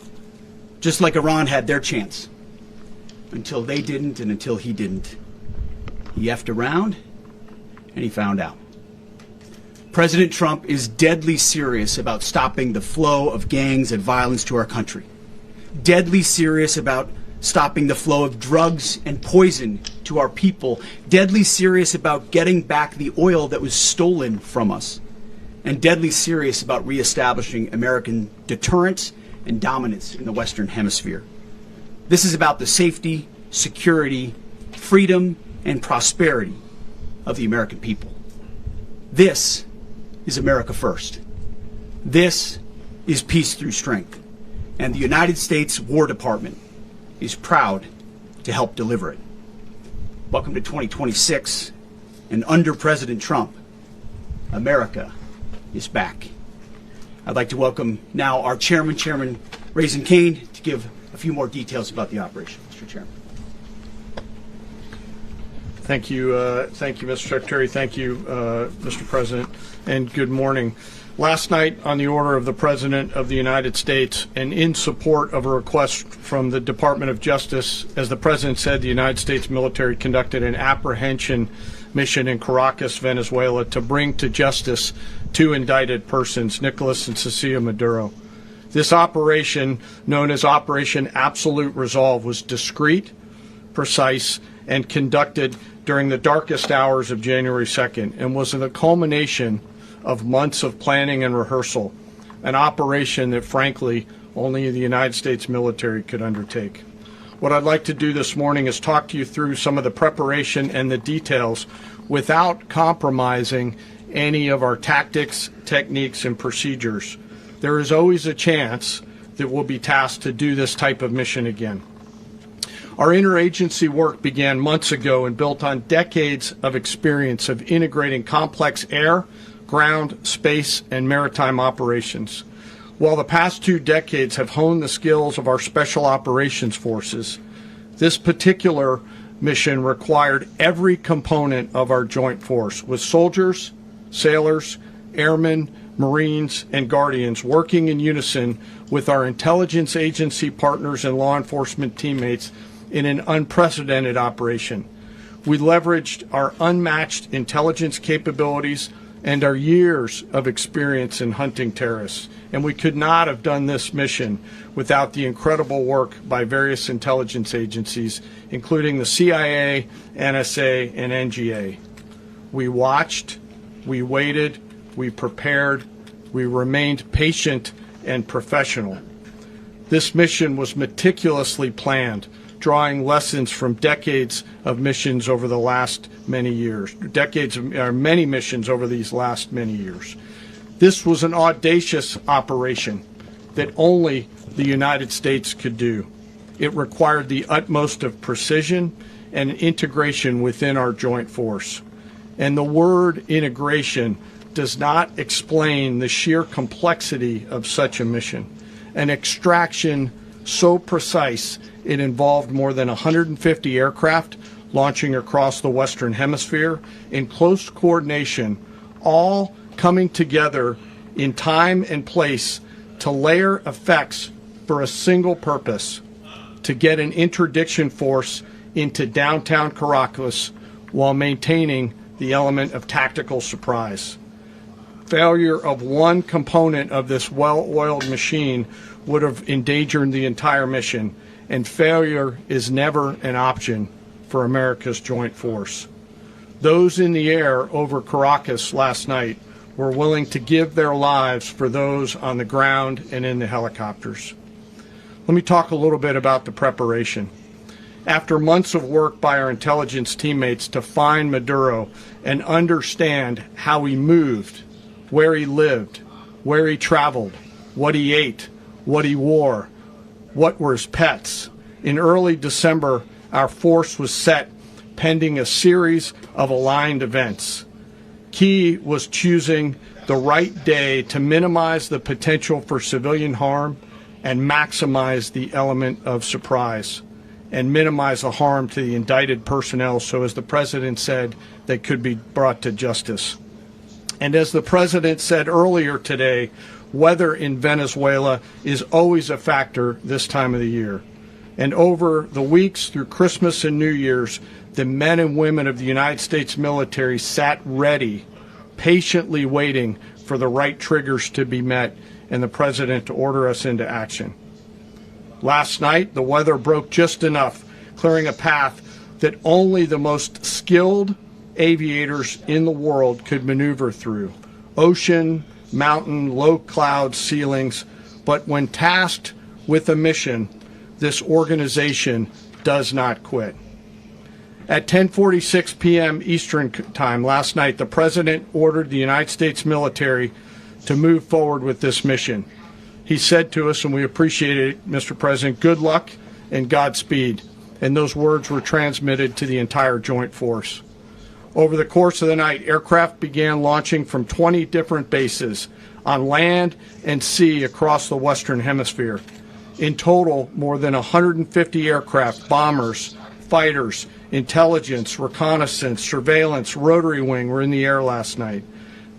just like Iran had their chance, until they didn't and until he didn't. He effed around and he found out. President Trump is deadly serious about stopping the flow of gangs and violence to our country. Deadly serious about stopping the flow of drugs and poison to our people. Deadly serious about getting back the oil that was stolen from us. And deadly serious about reestablishing American deterrence and dominance in the Western Hemisphere. This is about the safety, security, freedom, and prosperity of the American people. This is America first. This is peace through strength. And the United States War Department is proud to help deliver it. Welcome to 2026, and under President Trump, America is back. I'd like to welcome now our chairman, Chairman Raising Cane, to give a few more details about the operation. Mr. Chairman. Thank you, Mr. Secretary. Thank you, Mr. President, and good morning. Last night, on the order of the President of the United States and in support of a request from the Department of Justice, as the President said, the United States military conducted an apprehension mission in Caracas, Venezuela, to bring to justice two indicted persons, Nicolas and Cecilia Maduro. This operation, known as Operation Absolute Resolve, was discreet, precise, and conducted during the darkest hours of January 2nd and was the culmination of months of planning and rehearsal, an operation that, frankly, only the United States military could undertake. What I'd like to do this morning is talk to you through some of the preparation and the details without compromising any of our tactics, techniques, and procedures. There is always a chance that we'll be tasked to do this type of mission again. Our interagency work began months ago and built on decades of experience of integrating complex air, ground, space, and maritime operations. While the past 2 decades have honed the skills of our special operations forces, this particular mission required every component of our joint force, with soldiers, sailors, airmen, Marines, and Guardians working in unison with our intelligence agency partners and law enforcement teammates in an unprecedented operation. We leveraged our unmatched intelligence capabilities and our years of experience in hunting terrorists. And we could not have done this mission without the incredible work by various intelligence agencies, including the CIA, NSA, and NGA. We watched, we waited, we prepared, we remained patient and professional. This mission was meticulously planned, drawing lessons from decades of missions over the last many years, many missions over these last many years. This was an audacious operation that only the United States could do. It required the utmost of precision and integration within our joint force. And the word integration does not explain the sheer complexity of such a mission. An extraction so precise it involved more than 150 aircraft launching across the Western Hemisphere in close coordination, all coming together in time and place to layer effects for a single purpose: to get an interdiction force into downtown Caracas while maintaining the element of tactical surprise. Failure of one component of this well-oiled machine would have endangered the entire mission, and failure is never an option for America's joint force. Those in the air over Caracas last night were willing to give their lives for those on the ground and in the helicopters. Let me talk a little bit about the preparation. After months of work by our intelligence teammates to find Maduro and understand how he moved, where he lived, where he traveled, what he ate, what he wore, what were his pets. In early December, our force was set pending a series of aligned events. Key was choosing the right day to minimize the potential for civilian harm and maximize the element of surprise and minimize the harm to the indicted personnel so, as the president said, they could be brought to justice. And as the president said earlier today, weather in Venezuela is always a factor this time of the year. And over the weeks through Christmas and New Year's, the men and women of the United States military sat ready, patiently waiting for the right triggers to be met and the president to order us into action. Last night, the weather broke just enough, clearing a path that only the most skilled aviators in the world could maneuver through. Ocean, mountain, low cloud ceilings, but when tasked with a mission, this organization does not quit. At 10:46 p.m. Eastern Time last night, the President ordered the United States military to move forward with this mission. He said to us, and we appreciate it, Mr. President, good luck and Godspeed. And those words were transmitted to the entire Joint Force. Over the course of the night, aircraft began launching from 20 different bases on land and sea across the Western Hemisphere. In total, more than 150 aircraft, bombers, fighters, intelligence, reconnaissance, surveillance, rotary wing were in the air last night.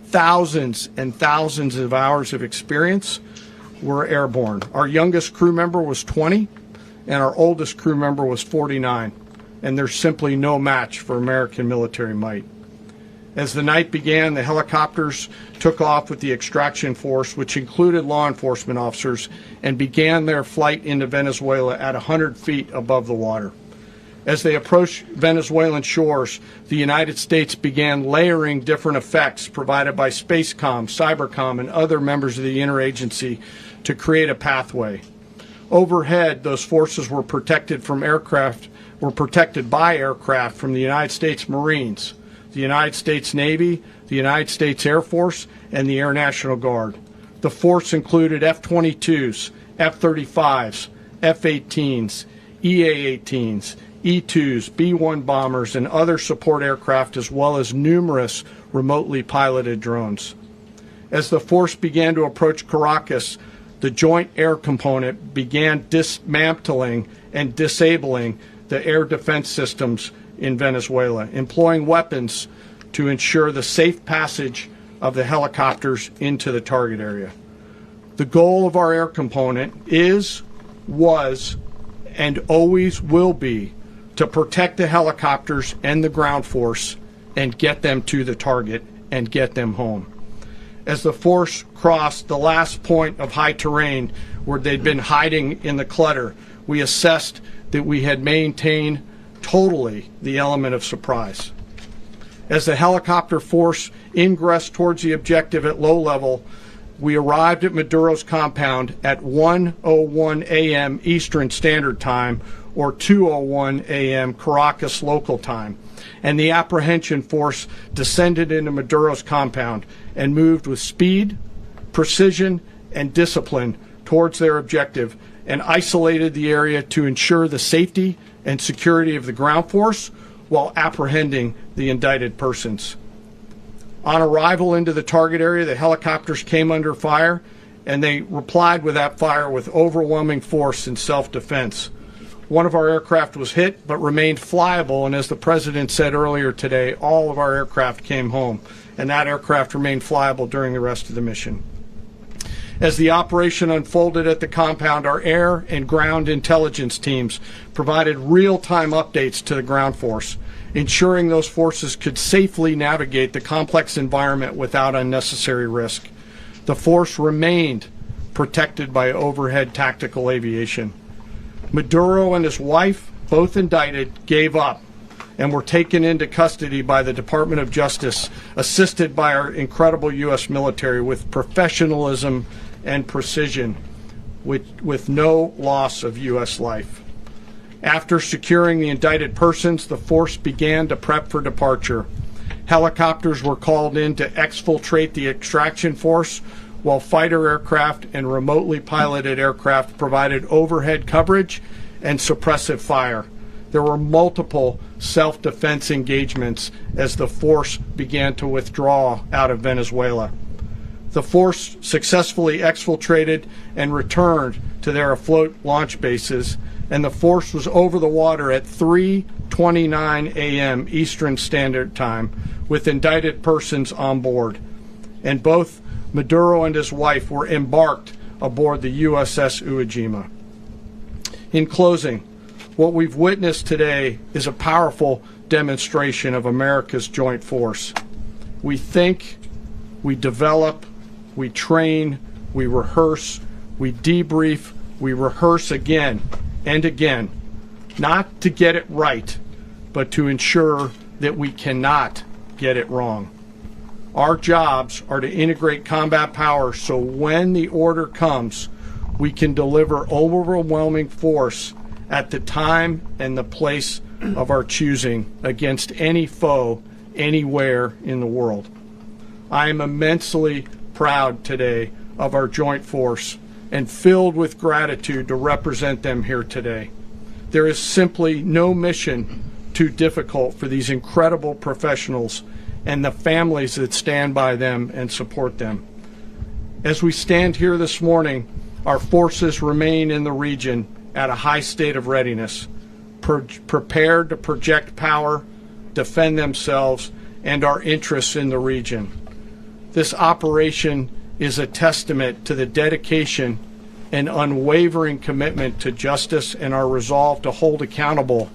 Thousands and thousands of hours of experience were airborne. Our youngest crew member was 20, and our oldest crew member was 49, and there's simply no match for American military might. As the night began, the helicopters took off with the extraction force, which included law enforcement officers, and began their flight into Venezuela at 100 feet above the water. As they approached Venezuelan shores, the United States began layering different effects provided by Spacecom, Cybercom, and other members of the interagency to create a pathway. Overhead, those forces were protected by aircraft from the United States Marines, the United States Navy, the United States Air Force, and the Air National Guard. The force included F-22s, F-35s, F-18s, EA-18s, E-2s, B-1 bombers, and other support aircraft, as well as numerous remotely piloted drones. As the force began to approach Caracas, the Joint Air Component began dismantling and disabling the air defense systems in Venezuela, employing weapons to ensure the safe passage of the helicopters into the target area. The goal of our air component is, was, and always will be to protect the helicopters and the ground force and get them to the target and get them home. As the force crossed the last point of high terrain where they'd been hiding in the clutter, we assessed that we had maintained totally the element of surprise. As the helicopter force ingressed towards the objective at low level, we arrived at Maduro's compound at 1:01 a.m. Eastern Standard Time, or 2:01 a.m. Caracas local time, and the apprehension force descended into Maduro's compound and moved with speed, precision, and discipline towards their objective, and isolated the area to ensure the safety and security of the ground force while apprehending the indicted persons. On arrival into the target area, the helicopters came under fire, and they replied with that fire with overwhelming force in self-defense. One of our aircraft was hit but remained flyable, and as the President said earlier today, all of our aircraft came home, and that aircraft remained flyable during the rest of the mission. As the operation unfolded at the compound, our air and ground intelligence teams provided real-time updates to the ground force, ensuring those forces could safely navigate the complex environment without unnecessary risk. The force remained protected by overhead tactical aviation. Maduro and his wife, both indicted, gave up and were taken into custody by the Department of Justice, assisted by our incredible U.S. military with professionalism and precision, with no loss of U.S. life. After securing the indicted persons, the force began to prep for departure. Helicopters were called in to exfiltrate the extraction force, while fighter aircraft and remotely piloted aircraft provided overhead coverage and suppressive fire. There were multiple self-defense engagements as the force began to withdraw out of Venezuela. The force successfully exfiltrated and returned to their afloat launch bases, and the force was over the water at 3:29 a.m. Eastern Standard Time with indicted persons on board. And both Maduro and his wife were embarked aboard the USS Iwo Jima. In closing, what we've witnessed today is a powerful demonstration of America's joint force. We think, we develop, we train, we rehearse, we debrief, we rehearse again and again, not to get it right, but to ensure that we cannot get it wrong. Our jobs are to integrate combat power so when the order comes, we can deliver overwhelming force at the time and the place of our choosing against any foe anywhere in the world. I am immensely proud today of our joint force and filled with gratitude to represent them here today. There is simply no mission too difficult for these incredible professionals and the families that stand by them and support them. As we stand here this morning, our forces remain in the region at a high state of readiness, prepared to project power, defend themselves, and our interests in the region. This operation is a testament to the dedication and unwavering commitment to justice and our resolve to hold accountable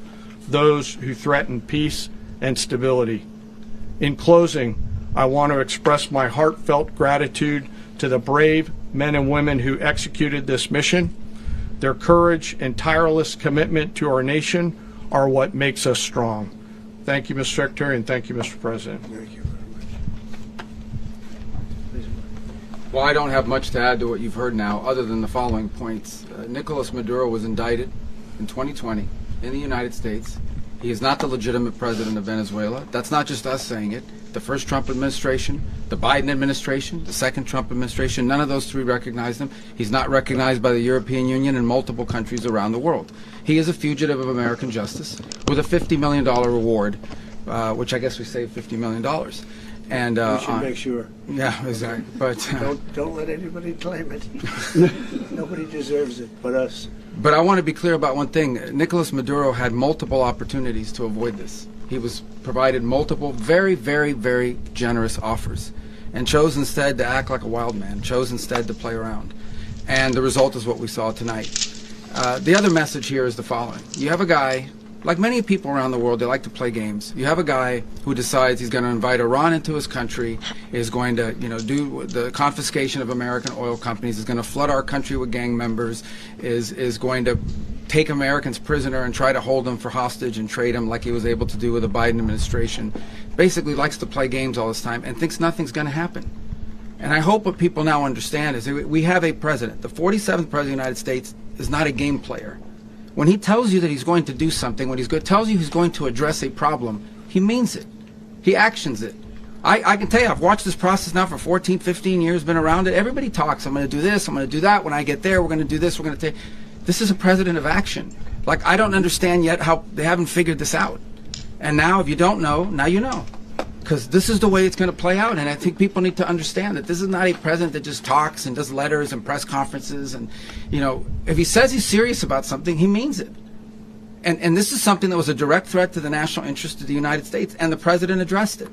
those who threaten peace and stability. In closing, I want to express my heartfelt gratitude to the brave men and women who executed this mission. Their courage and tireless commitment to our nation are what makes us strong. Thank you, Mr. Secretary, and thank you, Mr. President. Thank you very much. Well, I don't have much to add to what you've heard now, other than the following points. Nicolas Maduro was indicted in 2020 in the United States. He is not the legitimate president of Venezuela. That's not just us saying it. The first Trump administration, the Biden administration, the second Trump administration, none of those three recognized him. He's not recognized by the European Union and multiple countries around the world. He is a fugitive of American justice with a $50 million reward, which I guess we saved $50 million. And we should make sure. Yeah, exactly. But don't let anybody claim it. Nobody deserves it but us. But I want to be clear about one thing. Nicolas Maduro had multiple opportunities to avoid this. He was provided multiple very, very, very generous offers and chose instead to act like a wild man, chose instead to play around. And the result is what we saw tonight. The other message here is the following. You have a guy, like many people around the world, they like to play games. You have a guy who decides he's going to invite Iran into his country, is going to, do the confiscation of American oil companies, is going to flood our country with gang members, is going to take Americans prisoner and try to hold them for hostage and trade them like he was able to do with the Biden administration. Basically likes to play games all this time and thinks nothing's going to happen. And I hope what people now understand is that we have a president. The 47th president of the United States is not a game player. When he tells you that he's going to do something, when tells you he's going to address a problem, he means it. He actions it. I can tell you, I've watched this process now for 14, 15 years, been around it. Everybody talks. I'm going to do this. I'm going to do that. When I get there, we're going to do this. We're going to take. This is a president of action. Like, I don't understand yet how they haven't figured this out. And now, if you don't know, now you know. Because this is the way it's going to play out. And I think people need to understand that this is not a president that just talks and does letters and press conferences. And, if he says he's serious about something, he means it. And this is something that was a direct threat to the national interest of the United States. And the president addressed it.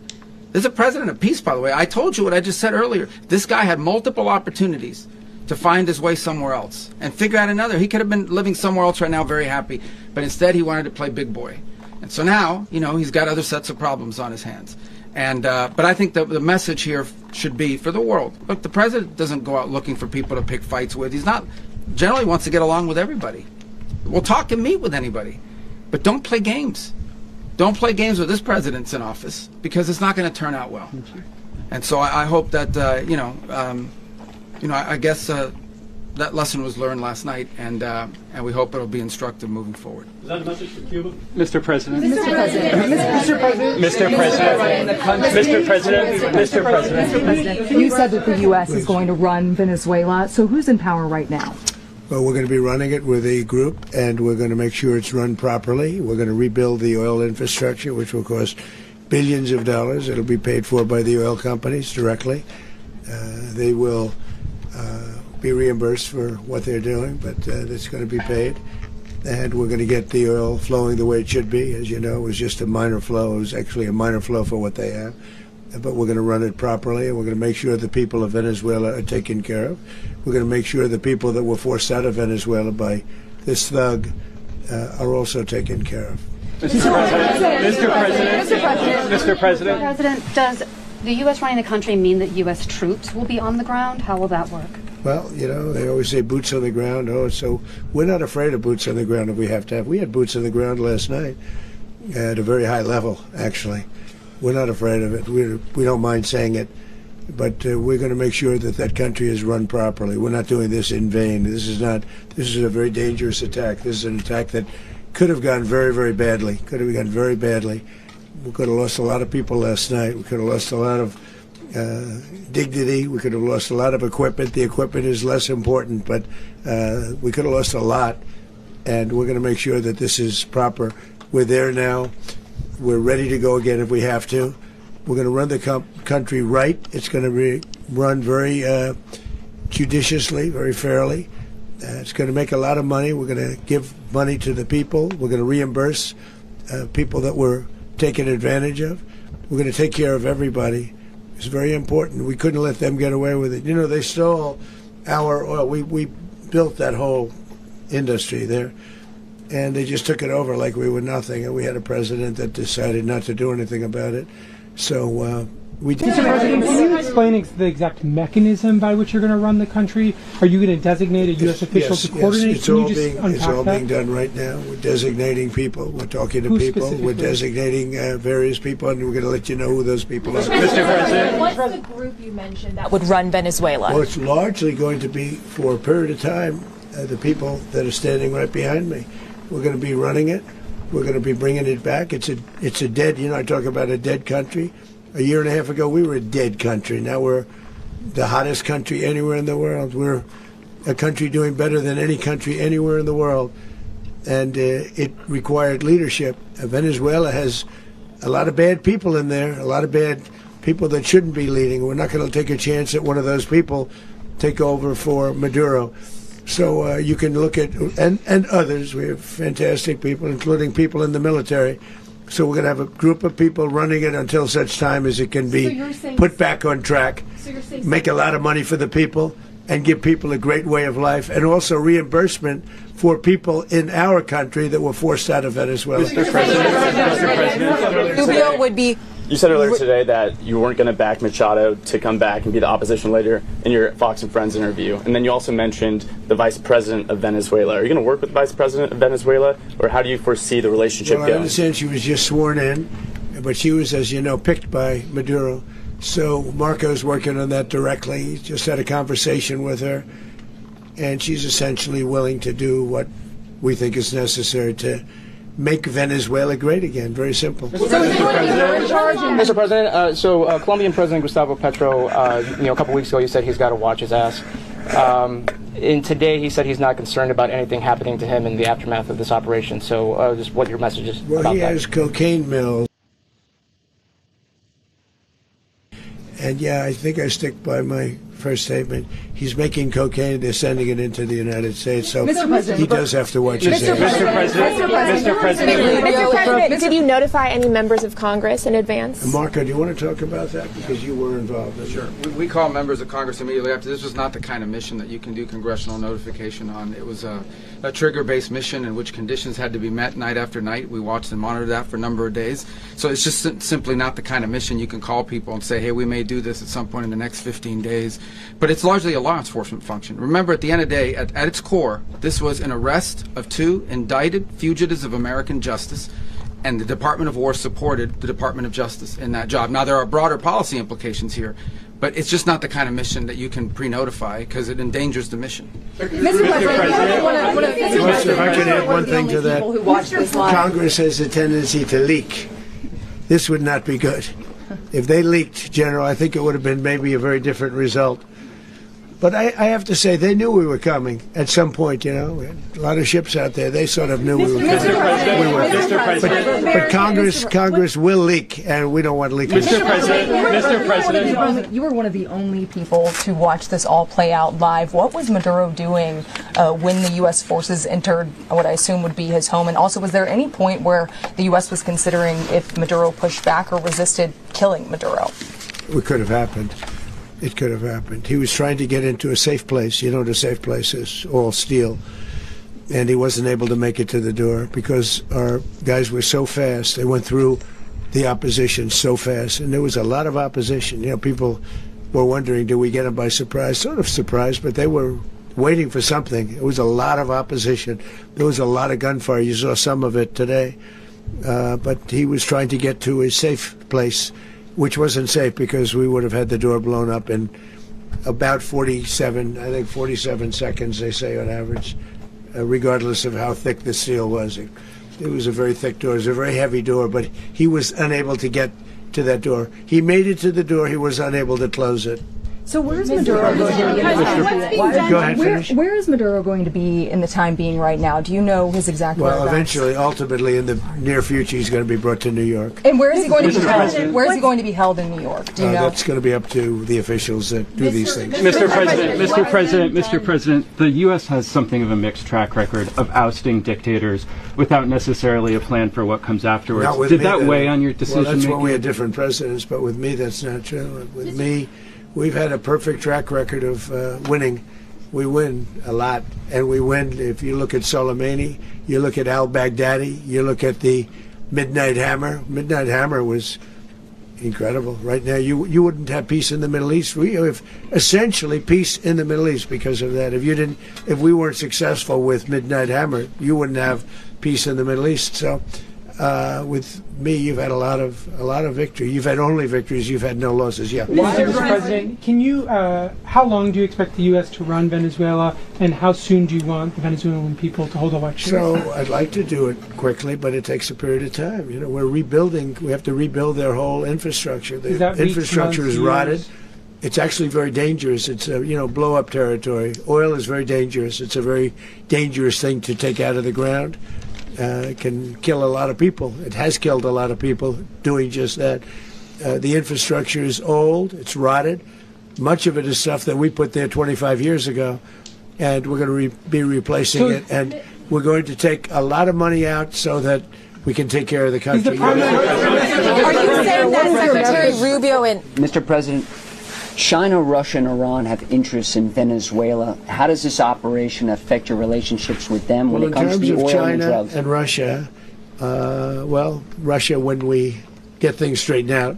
There's a president of peace, by the way. I told you what I just said earlier. This guy had multiple opportunities to find his way somewhere else and figure out another. He could have been living somewhere else right now very happy. But instead, he wanted to play big boy. And so now, he's got other sets of problems on his hands. And but I think the message here should be for the world. Look, the president doesn't go out looking for people to pick fights with. He's not generally wants to get along with everybody. We'll talk and meet with anybody. But don't play games. Don't play games with this president's in office because it's not going to turn out well. And so I hope that, I guess that lesson was learned last night, and we hope it'll be instructive moving forward. Is that a message for Cuba? Mr. President. Mr. President. Mr. President. Mr. President. Mr. President. Mr. President. You said that the U.S. is going to run Venezuela. So who's in power right now? Well, we're going to be running it with a group, and we're going to make sure it's run properly. We're going to rebuild the oil infrastructure, which will cost billions of dollars. It'll be paid for by the oil companies directly. They will be reimbursed for what they're doing, but it's going to be paid. And we're going to get the oil flowing the way it should be. As you know, it was just a minor flow. It was actually a minor flow for what they have. But we're going to run it properly, and we're going to make sure the people of Venezuela are taken care of. We're going to make sure the people that were forced out of Venezuela by this thug are also taken care of. Mr. President. Mr. President. Mr. President. Mr. President. President, does the U.S. running the country mean that U.S. troops will be on the ground? How will that work? Well, you know, they always say boots on the ground. Oh, so we're not afraid of boots on the ground if we have to have. We had boots on the ground last night at a very high level, actually. We're not afraid of it. We don't mind saying it. But we're going to make sure that that country is run properly. We're not doing this in vain. This is a very dangerous attack. This is an attack that could have gone very, very badly. Could have gone very badly. We could have lost a lot of people last night. We could have lost a lot of dignity. We could have lost a lot of equipment. The equipment is less important, but we could have lost a lot. And we're going to make sure that this is proper. We're there now. We're ready to go again if we have to. We're going to run the country right. It's going to be run very judiciously, very fairly. It's going to make a lot of money. We're going to give money to the people. We're going to reimburse people that were taken advantage of. We're going to take care of everybody. It's very important. We couldn't let them get away with it. You know, they stole our oil. We built that whole industry there, and they just took it over like we were nothing. And we had a president that decided not to do anything about it. So we did. Mr. President, can you explain the exact mechanism by which you're going to run the country? Are you going to designate a U.S. official to coordinate? It's all being done right now. We're designating people. We're talking to people. We're designating various people, and we're going to let you know who those people are. Mr. President. What's the group you mentioned that would run Venezuela? Well, it's largely going to be, for a period of time, the people that are standing right behind me. We're going to be running it. We're going to be bringing it back. It's a dead, I talk about a dead country. A year and a half ago, we were a dead country. Now we're the hottest country anywhere in the world. We're a country doing better than any country anywhere in the world. And it required leadership. Venezuela has a lot of bad people in there, a lot of bad people that shouldn't be leading. We're not going to take a chance that one of those people take over for Maduro. So you can look at, and others, we have fantastic people, including people in the military. So we're going to have a group of people running it until such time as it can be put back on track, make a lot of money for the people, and give people a great way of life, and also reimbursement for people in our country that were forced out of Venezuela. Mr. President. Rubio would be. You said earlier today that you weren't going to back Machado to come back and be the opposition leader in your Fox and Friends interview. And then you also mentioned the vice president of Venezuela. Are you going to work with the vice president of Venezuela, or how do you foresee the relationship going? I understand she was just sworn in, but she was, as you know, picked by Maduro. So Marco's working on that directly. He just had a conversation with her, and she's essentially willing to do what we think is necessary to make Venezuela great again. Very simple. Mr. President, Colombian President Gustavo Petro, a couple weeks ago, he said he's got to watch his ass. And today, he said he's not concerned about anything happening to him in the aftermath of this operation. So, just what your message is about that? Well, he has cocaine mills. And yeah, I think I stick by my first statement. He's making cocaine. They're sending it into the United States. So he does have to watch his ass. Mr. President, did you notify any members of Congress in advance? Marco, do you want to talk about that? Because you were involved in it. Sure. We call members of Congress immediately after. This was not the kind of mission that you can do congressional notification on. It was a trigger-based mission in which conditions had to be met night after night. We watched and monitored that for a number of days. So it's just simply not the kind of mission you can call people and say, hey, we may do this at some point in the next 15 days. But it's largely a law enforcement function. Remember, at the end of the day, at its core, this was an arrest of 2 indicted fugitives of American justice, and the Department of War supported the Department of Justice in that job. Now, there are broader policy implications here, But it's just not the kind of mission that you can pre-notify because it endangers the mission. If I could add one thing to that, Congress has a tendency to leak. This would not be good. If they leaked, General, I think it would have been maybe a very different result. But I have to say, they knew we were coming at some point, you know. We had a lot of ships out there. They sort of knew we were coming. But Congress will leak, and we don't want leakage. Mr. President, you were one of the only people to watch this all play out live. What was Maduro doing when the U.S. forces entered what I assume would be his home? And also, was there any point where the U.S. was considering if Maduro pushed back or resisted killing Maduro? It could have happened. It could have happened. He was trying to get into a safe place. You know what a safe place is, all steel. And he wasn't able to make it to the door because our guys were so fast. They went through the opposition so fast. And there was a lot of opposition. You know, people were wondering, do we get them by surprise? Sort of surprised, but they were waiting for something. It was a lot of opposition. There was a lot of gunfire. You saw some of it today. But he was trying to get to a safe place, which wasn't safe because we would have had the door blown up in about 47 seconds, they say on average, regardless of how thick the steel was. It was a very thick door. It was a very heavy door, but he was unable to get to that door. He made it to the door. He was unable to close it. So where is Maduro going to be? Go ahead, finish. Where is Maduro going to be in the time being right now? Do you know his exact whereabouts? Well, eventually, ultimately, in the near future, he's going to be brought to New York. And where is he going to be held? Where is he going to be held in New York? Do you know? That's going to be up to the officials that do these things. Mr. President, the U.S. has something of a mixed track record of ousting dictators without necessarily a plan for what comes afterwards. Did that weigh on your decision making? Well, that's when we had making? different presidents, but with me, that's not true. With me, we've had a perfect track record of winning. We win a lot, and we win. If you look at Soleimani, you look at al-Baghdadi, you look at the Midnight Hammer. Midnight Hammer was incredible. Right now, you wouldn't have peace in the Middle East. We have essentially peace in the Middle East because of that. If we weren't successful with Midnight Hammer, you wouldn't have peace in the Middle East. So, with me, you've had a lot of victory. You've had only victories. You've had no losses. Yeah. Mr. President, can you? How long do you expect the U.S. to run Venezuela, and how soon do you want the Venezuelan people to hold elections? So I'd like to do it quickly, but it takes a period of time. You know, we're rebuilding. We have to rebuild their whole infrastructure. The infrastructure is rotted. It's actually very dangerous. It's blow-up territory. Oil is very dangerous. It's a very dangerous thing to take out of the ground. It can kill a lot of people. It has killed a lot of people doing just that. The infrastructure is old. It's rotted. Much of it is stuff that we put there 25 years ago, and we're going to be replacing it. And we're going to take a lot of money out so that we can take care of the country. Are you saying that Secretary Rubio and Mr. President, China, Russia, and Iran have interests in Venezuela. How does this operation affect your relationships with them when it comes to the oil and drugs? In terms of China and Russia, Russia when we get things straightened out.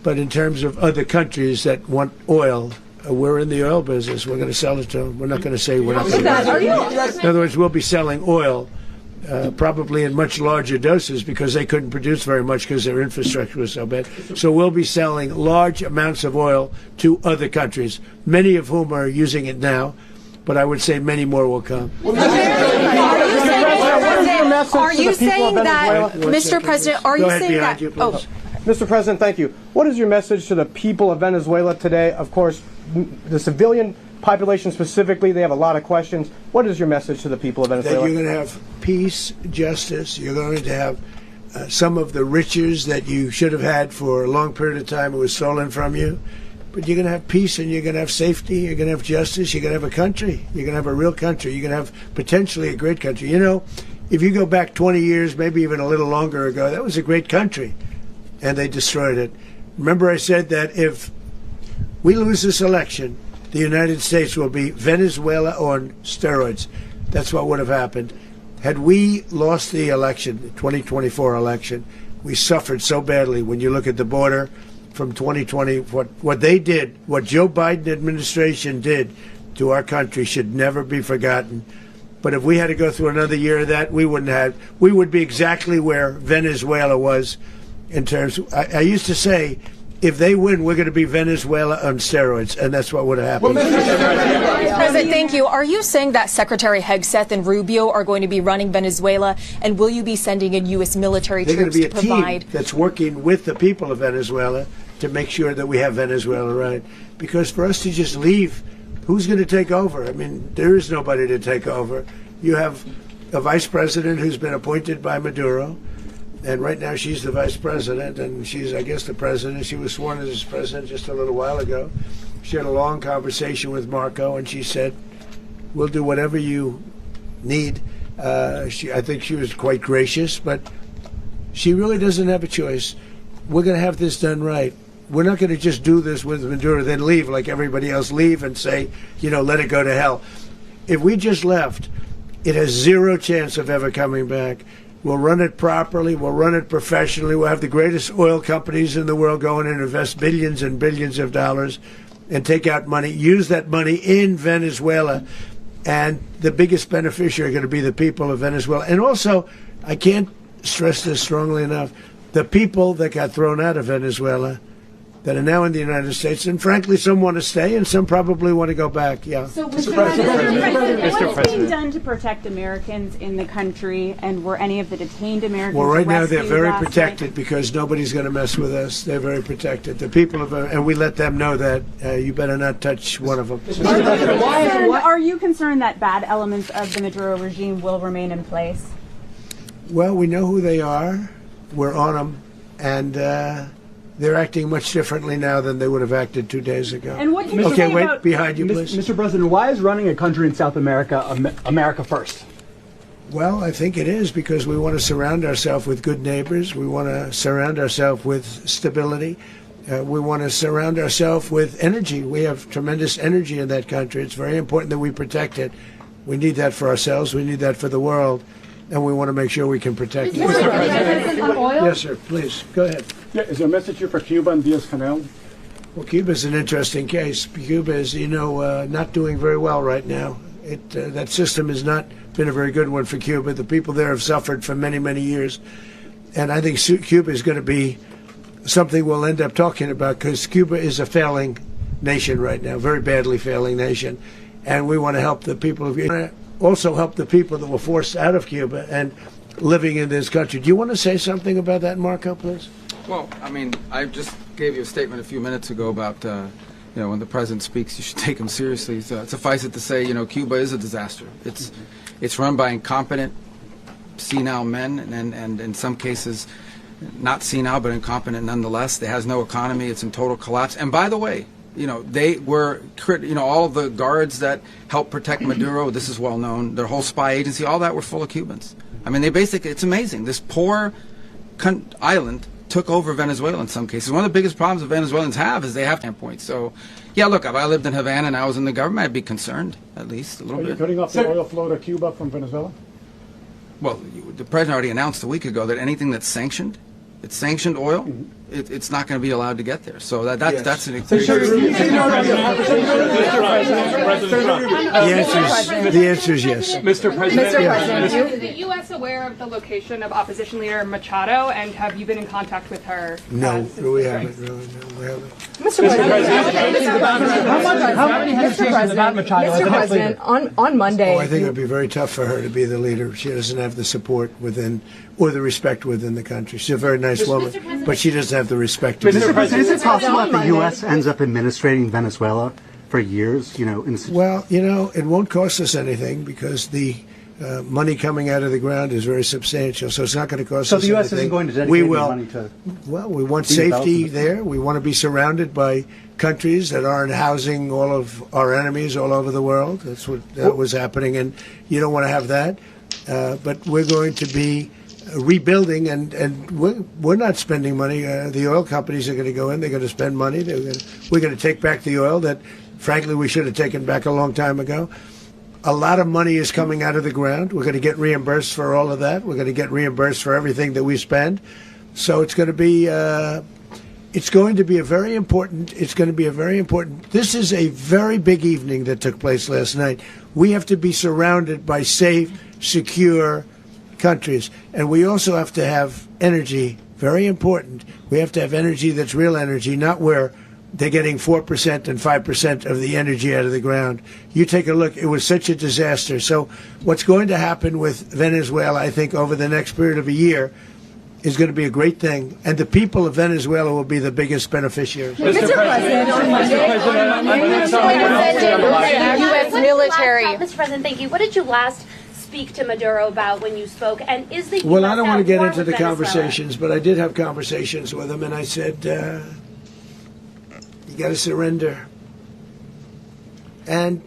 But in terms of other countries that want oil, we're in the oil business. We're going to sell it to them. We're not going to say we're not going to. In other words, we'll be selling oil. Probably in much larger doses because they couldn't produce very much because their infrastructure was so bad. So we'll be selling large amounts of oil to other countries, many of whom are using it now, but I would say many more will come. Are you saying that, Mr. President, are you saying that? Mr. President, thank you. What is your message to the people of Venezuela today? Of course, the civilian population specifically, they have a lot of questions. What is your message to the people of Venezuela? That you're going to have peace, justice. You're going to have some of the riches that you should have had for a long period of time. It was stolen from you. But you're going to have peace and you're going to have safety. You're going to have justice. You're going to have a country. You're going to have a real country. You're going to have potentially a great country. You know, if you go back 20 years, maybe even a little longer ago, that was a great country. And they destroyed it. Remember I said that if we lose this election, the United States will be Venezuela on steroids. That's what would have happened. Had we lost the election, the 2024 election, we suffered so badly. When you look at the border from 2020, what they did, what Joe Biden administration did to our country should never be forgotten. But if we had to go through another year of that, we would be exactly where Venezuela was in terms. I used to say, If they win, we're going to be Venezuela on steroids, and that's what would happen. President, thank you. Are you saying that Secretary Hegseth and Rubio are going to be running Venezuela, and will you be sending in U.S. military They're going troops to be a to provide? team that's working with the people of Venezuela to make sure that we have Venezuela right. Because for us to just leave, who's going to take over? I mean, there is nobody to take over. You have a vice president who's been appointed by Maduro. And right now she's the vice president, and she's, I guess, the president. She was sworn as president just a little while ago. She had a long conversation with Marco, and she said, we'll do whatever you need. I think she was quite gracious, but she really doesn't have a choice. We're going to have this done right. We're not going to just do this with Maduro, then leave like everybody else, leave and say, let it go to hell. If we just left, it has zero chance of ever coming back. We'll run it properly. We'll run it professionally. We'll have the greatest oil companies in the world go in and invest billions and billions of dollars and take out money, use that money in Venezuela. And the biggest beneficiary are going to be the people of Venezuela. And also, I can't stress this strongly enough, the people that got thrown out of Venezuela that are now in the United States, and frankly, some want to stay, and some probably want to go back. Yeah. So, Mr. President, what's being done to protect Americans in the country, and were any of the detained Americans Well, right now they're very last protected night? because nobody's going to mess with us. They're very protected. The people of, and we let them know that you better not touch one of them. Are you concerned that bad elements of the Maduro regime will remain in place? Well, we know who they are. We're on them, and they're acting much differently now than they would have acted 2 days ago. And what can you okay, say wait, about behind you, please. Mr. President, why is running a country in South America America first? Well, I think it is because we want to surround ourselves with good neighbors. We want to surround ourselves with stability. We want to surround ourselves with energy. We have tremendous energy in that country. It's very important that we protect it. We need that for ourselves. We need that for the world. And we want to make sure we can protect it. Mr. President, Yes, sir. Please, go ahead. Yeah, is there a message here for Cuba and Diaz-Canel? Well, Cuba's an interesting case. Cuba is, not doing very well right now. That system has not been a very good one for Cuba. The people there have suffered for many, many years. And I think Cuba is going to be something we'll end up talking about because Cuba is a failing nation right now, very badly failing nation. And we want to help the people of Cuba, also help the people that were forced out of Cuba and living in this country. Do you want to say something about that, Marco, please? Well, I mean, I just gave you a statement a few minutes ago about, when the president speaks, you should take him seriously. So suffice it to say, Cuba is a disaster. It's run by incompetent, senile men, and in some cases, not senile but incompetent nonetheless. It has no economy. It's in total collapse. And by the way, they were, all of the guards that helped protect Maduro, this is well known, their whole spy agency, all that were full of Cubans. I mean, it's amazing. This poor island took over Venezuela in some cases. One of the biggest problems that Venezuelans have is they have standpoints. So, yeah, look, if I lived in Havana and I was in the government, I'd be concerned, at least a little bit. Are you cutting off the oil flow to Cuba from Venezuela? Well, the president already announced a week ago that anything that's sanctioned, it's sanctioned oil, it's not going to be allowed to get there. So that's an The answer is yes. Mr. President, is the U.S. aware of the location of opposition leader Machado, and have you been in contact with her? No, we haven't. Really, no, we haven't. Mr. President, on Monday. I think it would be very tough for her to be the leader. She doesn't have the support within or the respect within the country. She's a very nice woman, but she doesn't have the respect. Mr. President, is it possible that the U.S. ends up administrating Venezuela for years? Well, it won't cost us anything because the money coming out of the ground is very substantial, so it's not going to cost us anything. So the U.S. isn't going to dedicate money to... Well, we want safety there. We want to be surrounded by countries that aren't housing all of our enemies all over the world. That's what was happening, and you don't want to have that. But we're going to be rebuilding, and we're not spending money. The oil companies are going to go in. They're going to spend money. We're going to take back the oil that, frankly, we should have taken back a long time ago. A lot of money is coming out of the ground. We're going to get reimbursed for all of that. We're going to get reimbursed for everything that we spend. So it's going to be a very important. This is a very big evening that took place last night. We have to be surrounded by safe, secure countries, and we also have to have energy very important. We have to have energy that's real energy, not where they're getting 4% and 5% of the energy out of the ground. You take a look. It was such a disaster. So what's going to happen with Venezuela, I think, over the next period of a year is going to be a great thing. And the people of Venezuela will be the biggest beneficiaries. Mr. President, U.S. military. Mr. President, thank you. What did you last speak to Maduro about when you spoke? And is the Well, US I don't want to at get war into with the Venezuela? conversations, but I did have conversations with him, and I said, you got to surrender. And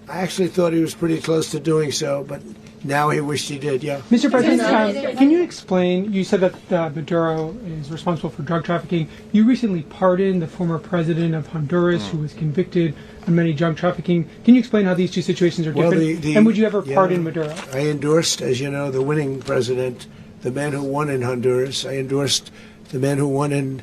I actually thought he was pretty close to doing so, but now he wished he did, yeah. Mr. President, can you explain, you said that Maduro is responsible for drug trafficking. You recently pardoned the former president of Honduras who was convicted on many drug trafficking. Can you explain how these two situations are different? And would you ever pardon Maduro? I endorsed, as you know, the winning president, the man who won in Honduras. I endorsed the man who won in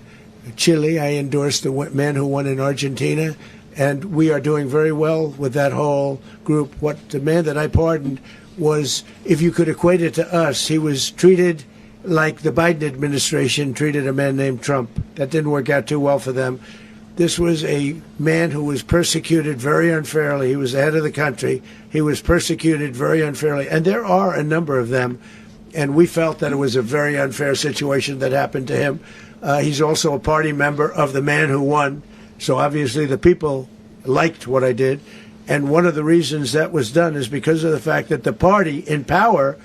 Chile. I endorsed the man who won in Argentina. And we are doing very well with that whole group. What the man that I pardoned was, if you could equate it to us, he was treated like the Biden administration treated a man named Trump. That didn't work out too well for them. This was a man who was persecuted very unfairly. He was the head of the country. He was persecuted very unfairly. And there are a number of them. And we felt that it was a very unfair situation that happened to him. He's also a party member of the man who won. So obviously the people liked what I did. And one of the reasons that was done is because of the fact that the party in power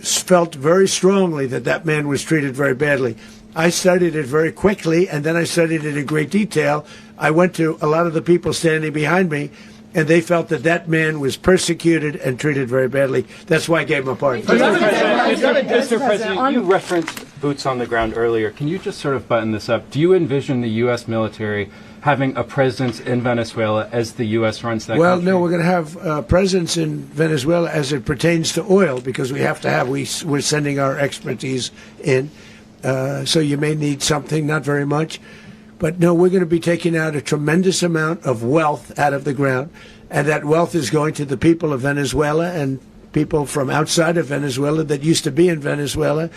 felt very strongly that that man was treated very badly. I studied it very quickly, and then I studied it in great detail. I went to a lot of the people standing behind me, and they felt that that man was persecuted and treated very badly. That's why I gave him a pardon. Mr. President, you referenced boots on the ground earlier. Can you just sort of button this up? Do you envision the U.S. military having a presence in Venezuela as the U.S. runs that country? No, we're going to have a presence in Venezuela as it pertains to oil, because we have to have, we're sending our expertise in. So you may need something, not very much. But no, we're going to be taking out a tremendous amount of wealth out of the ground. And that wealth is going to the people of Venezuela and people from outside of Venezuela that used to be in Venezuela.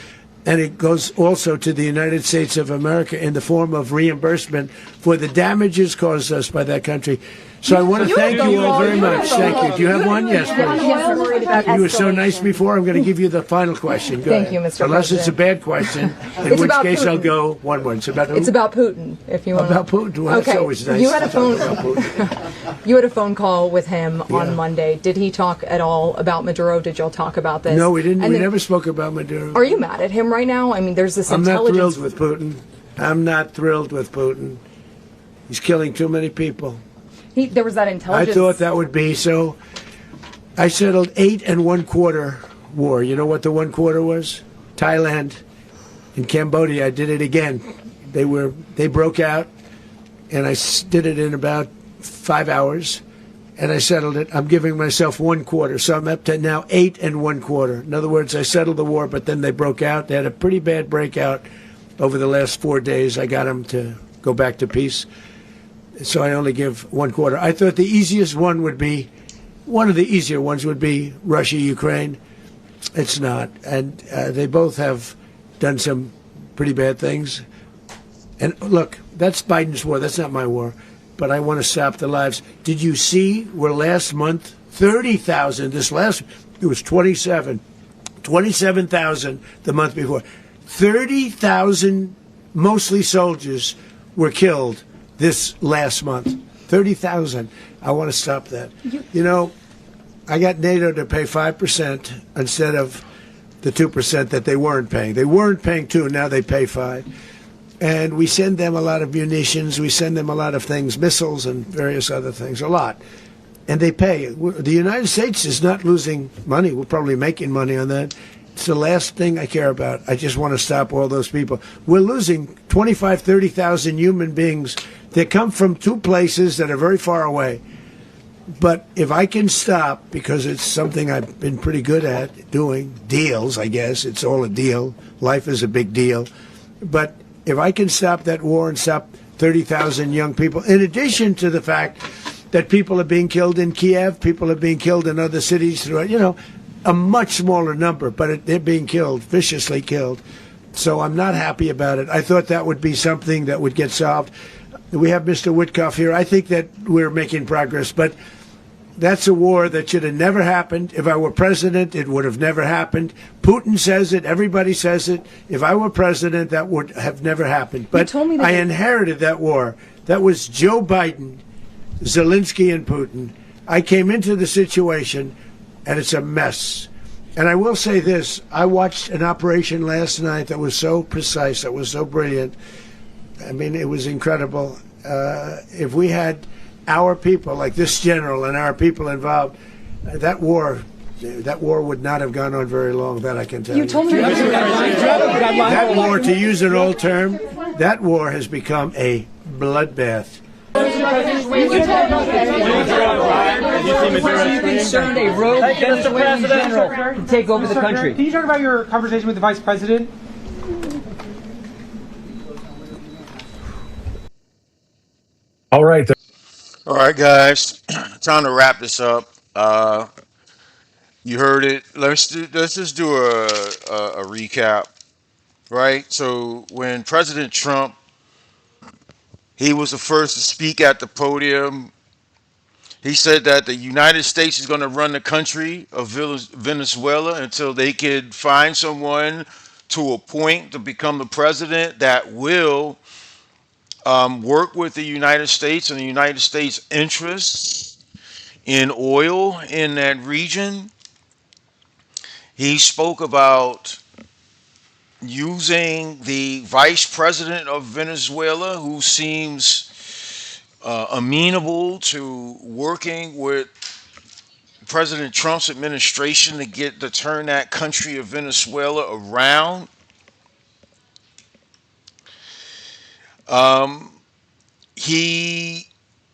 And it goes also to the United States of America in the form of reimbursement for the damages caused us by that country. So I want to thank you all very much. Thank you. Do you have one? Yes, please. You were so nice before. I'm going to give you the final question. Go ahead. Thank you, Mr. President. Unless it's a bad question, in which case I'll go one more. It's about who? It's about Putin, if you want. About Putin? Well, okay. That's always nice. You had a phone. You had a phone call with him on Monday. Did he talk at all about Maduro? Did y'all talk about this? No, we didn't. We never spoke about Maduro. Are you mad at him right now? I mean, there's this I'm not intelligence. thrilled with Putin. I'm not thrilled with Putin. He's killing too many people. There was that intelligence. I thought that would be so. I settled 8 1/4 war. You know what the 1/4 was? Thailand and Cambodia. I did it again. They broke out, and I did it in about 5 hours, and I settled it. I'm giving myself 1/4, so I'm up to now 8 1/4. In other words, I settled the war, but then they broke out. They had a pretty bad breakout over the last 4 days. I got them to go back to peace. So I only give 1/4. I thought the easiest one would be, one of the easier ones would be Russia, Ukraine. It's not. And they both have done some pretty bad things. And look, that's Biden's war. That's not my war. But I want to stop the lives. Did you see where last month, 30,000, it was 27,000 the month before. 30,000, mostly soldiers, were killed this last month. 30,000. I want to stop that. You know, I got NATO to pay 5% instead of the 2% that they weren't paying. They weren't paying 2, now they pay 5. And we send them a lot of munitions, we send them a lot of things, missiles and various other things, a lot. And they pay. The United States is not losing money. We're probably making money on that. It's the last thing I care about. I just want to stop all those people. We're losing 25, 30,000 human beings. They come from 2 places that are very far away. But if I can stop, because it's something I've been pretty good at doing, deals, I guess. It's all a deal. Life is a big deal. But if I can stop that war and stop 30,000 young people, in addition to the fact that people are being killed in Kiev, people are being killed in other cities throughout, a much smaller number, but they're being killed, viciously killed. So I'm not happy about it. I thought that would be something that would get solved. We have Mr. Witkoff here. I think that we're making progress, but that's a war that should have never happened. If I were president, it would have never happened. Putin says it. Everybody says it. If I were president, that would have never happened. But I inherited that war. That was Joe Biden, Zelensky, and Putin. I came into the situation, and it's a mess. And I will say this. I watched an operation last night that was so precise, that was so brilliant. I mean, it was incredible. If we had our people, like this general and our people involved, that war would not have gone on very long, that I can tell you. You told me that war, to use an old term, that war has become a bloodbath. Are you concerned a rogue Venezuelan general can take over the country? Can you talk about your conversation with the vice president? All right. All right, guys, time to wrap this up. You heard it. Let's just do a recap, right? So when President Trump, he was the first to speak at the podium. He said that the United States is going to run the country of Venezuela until they could find someone to appoint to become the president that will work with the United States and the United States interests in oil in that region. He spoke about using the vice president of Venezuela, who seems amenable to working with President Trump's administration to turn that country of Venezuela around. He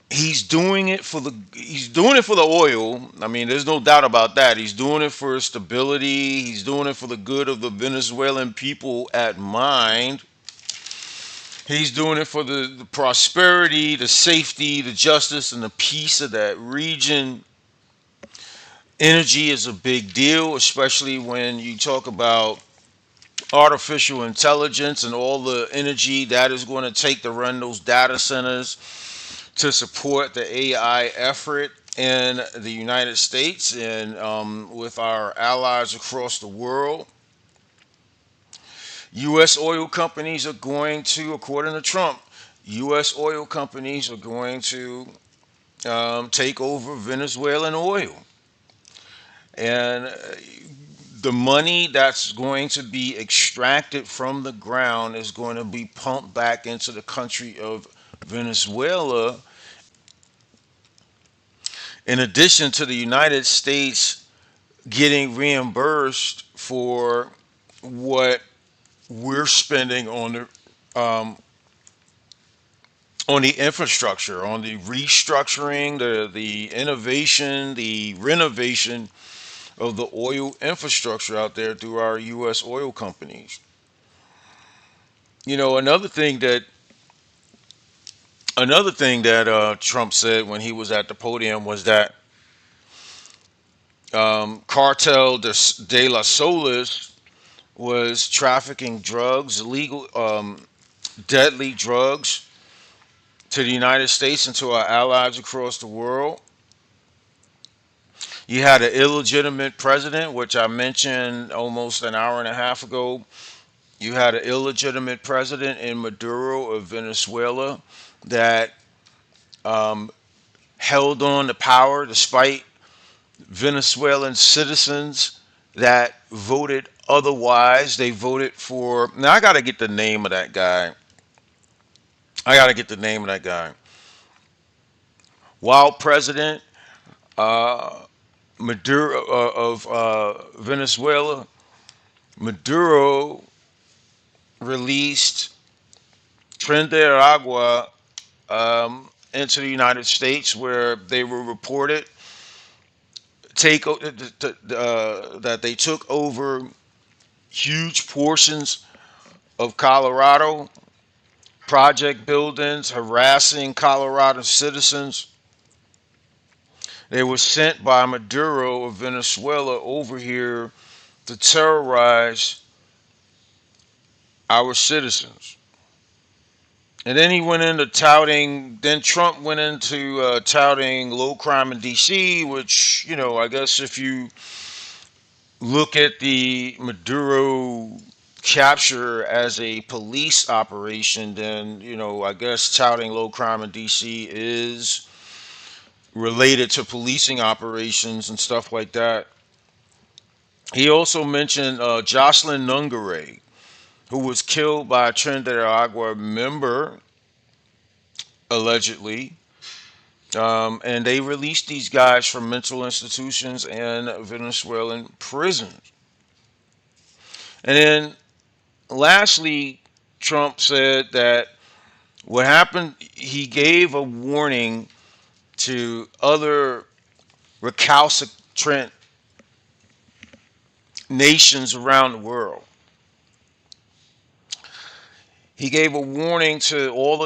he's doing it for the oil. I mean, there's no doubt about that. He's doing it for stability. He's doing it for the good of the Venezuelan people at mind. He's doing it for the prosperity, the safety, the justice, and the peace of that region. Energy is a big deal, especially when you talk about artificial intelligence and all the energy that is going to take to run those data centers to support the AI effort in the United States and with our allies across the world. U.S. oil companies are going to, according to Trump, U.S. oil companies are going to take over Venezuelan oil. And the money that's going to be extracted from the ground is going to be pumped back into the country of Venezuela. In addition to the United States getting reimbursed for what we're spending on the infrastructure, on the restructuring, the innovation, the renovation of the oil infrastructure out there through our U.S. oil companies. You know, another thing that Trump said when he was at the podium was that Cartel de las Solas was trafficking drugs, illegal, deadly drugs, to the United States and to our allies across the world. You had an illegitimate president, which I mentioned almost an hour and a half ago. You had an illegitimate president in Maduro of Venezuela that held on to power despite Venezuelan citizens that voted otherwise. They voted for. Now, I got to get the name of that guy. While president, Maduro of Venezuela, Maduro released Tren de Agua into the United States, where they were reported that they took over huge portions of Colorado, project buildings, harassing Colorado citizens. They were sent by Maduro of Venezuela over here to terrorize our citizens. And then he went into touting. Then Trump went into touting low crime in D.C., which I guess if you look at the Maduro capture as a police operation, then I guess touting low crime in D.C. is related to policing operations and stuff like that. He also mentioned Jocelyn Nungare, who was killed by a Trinidad and Agua member, allegedly. And they released these guys from mental institutions and Venezuelan prisons. And then lastly, Trump said that what happened, he gave a warning to other recalcitrant nations around the world. He gave a warning to all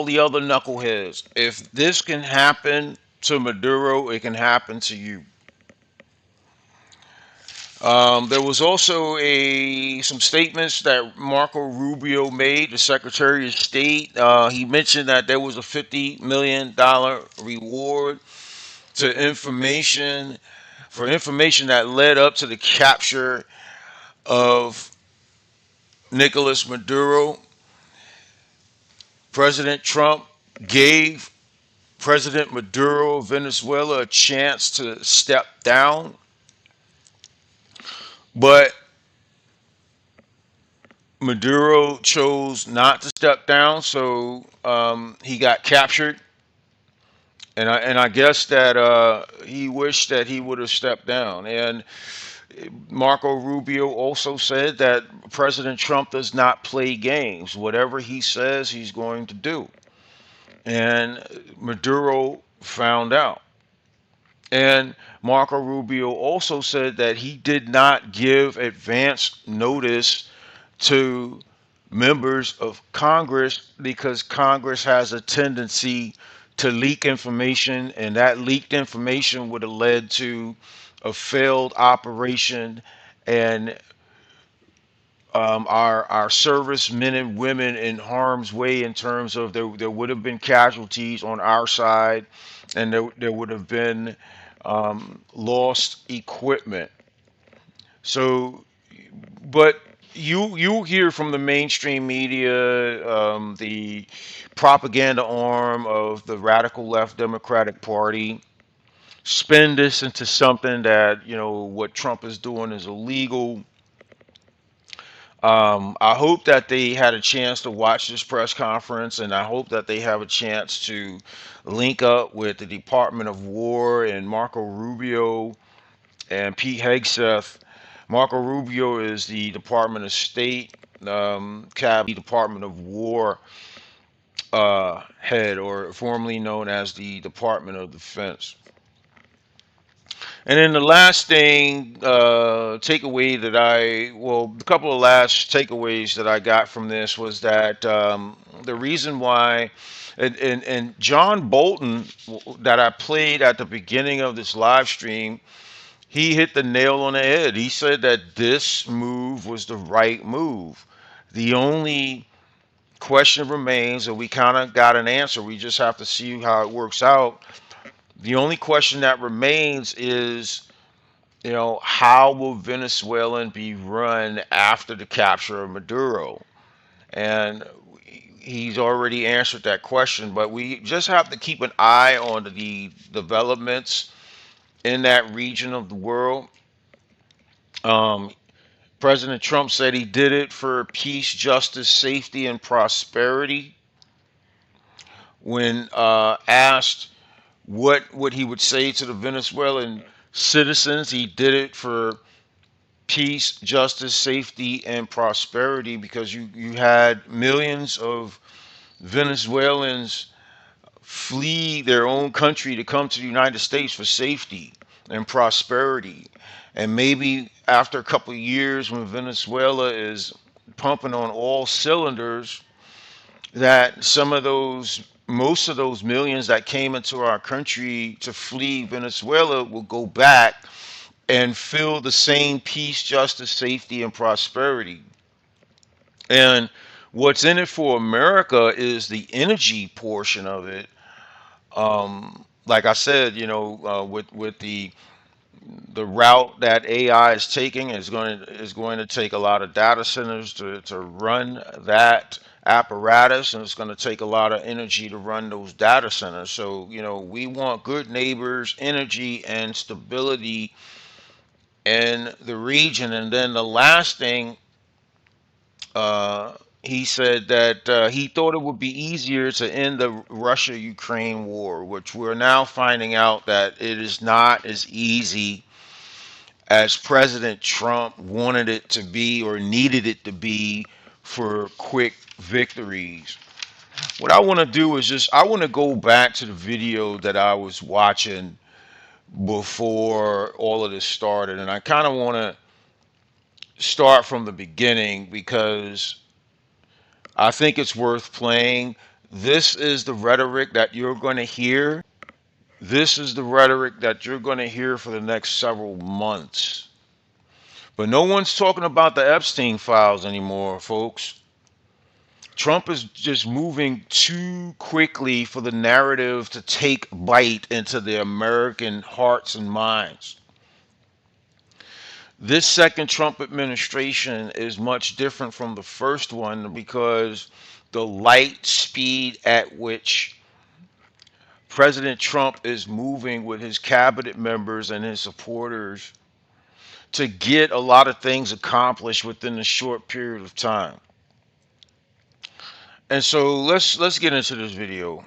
the other knuckleheads. If this can happen to Maduro, it can happen to you. There was also some statements that Marco Rubio made, the Secretary of State. He mentioned that there was a $50 million reward to information that led up to the capture of Nicolas Maduro. President Trump gave President Maduro of Venezuela a chance to step down, but Maduro chose not to step down, so he got captured, and I guess that he wished that he would have stepped down. And Marco Rubio also said that President Trump does not play games. Whatever he says, he's going to do. And Maduro found out. And Marco Rubio also said that he did not give advance notice to members of Congress because Congress has a tendency to leak information, and that leaked information would have led to a failed operation, and our servicemen and women in harm's way in terms of there would have been casualties on our side, and there would have been lost equipment. So, but you hear from the mainstream media, the propaganda arm of the radical left Democratic Party, spin this into something that what Trump is doing is illegal. I hope that they had a chance to watch this press conference, and I hope that they have a chance to link up with the Department of War and Marco Rubio and Pete Hegseth. Marco Rubio is the Department of State, Department of War head, or formerly known as the Department of Defense. And then the last thing, takeaway that a couple of last takeaways that I got from this was that the reason why, and John Bolton that I played at the beginning of this live stream, he hit the nail on the head. He said that this move was the right move. The only question remains, and we kind of got an answer. We just have to see how it works out. The only question that remains is, how will Venezuela be run after the capture of Maduro? And he's already answered that question, but we just have to keep an eye on the developments in that region of the world. Um, President Trump said he did it for peace, justice, safety, and prosperity. When asked what he would say to the Venezuelan citizens, he did it for peace, justice, safety, and prosperity, because you had millions of Venezuelans flee their own country to come to the United States for safety and prosperity. And maybe after a couple of years, when Venezuela is pumping on all cylinders, that most of those millions that came into our country to flee Venezuela will go back and feel the same peace, justice, safety, and prosperity. And what's in it for America is the energy portion of it. Like I said, with the route that AI is taking is going to take a lot of data centers to run that apparatus, and it's going to take a lot of energy to run those data centers. So, we want good neighbors, energy, and stability in the region. And then the last thing, uh, he said that he thought it would be easier to end the Russia-Ukraine war, which we're now finding out that it is not as easy as President Trump wanted it to be or needed it to be for quick victories. What I want to do is I want to go back to the video that I was watching before all of this started. And I kind of want to start from the beginning because I think it's worth playing. This is the rhetoric that you're going to hear. This is the rhetoric that you're going to hear for the next several months. But no one's talking about the Epstein files anymore, folks. Trump is just moving too quickly for the narrative to take bite into the American hearts and minds. This second Trump administration is much different from the first one because the light speed at which President Trump is moving with his cabinet members and his supporters to get a lot of things accomplished within a short period of time. And so let's get into this video.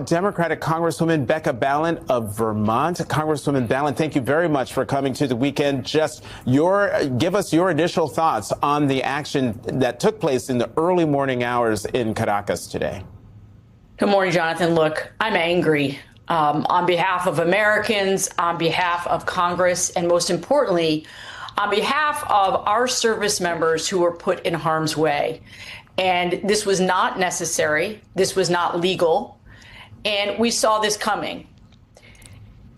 Democratic Congresswoman Becca Balint of Vermont. Congresswoman Balint, thank you very much for coming to the weekend. Just give us your initial thoughts on the action that took place in the early morning hours in Caracas today. Good morning, Jonathan. Look, I'm angry on behalf of Americans, on behalf of Congress, and most importantly, on behalf of our service members who were put in harm's way. And this was not necessary. This was not legal. And we saw this coming.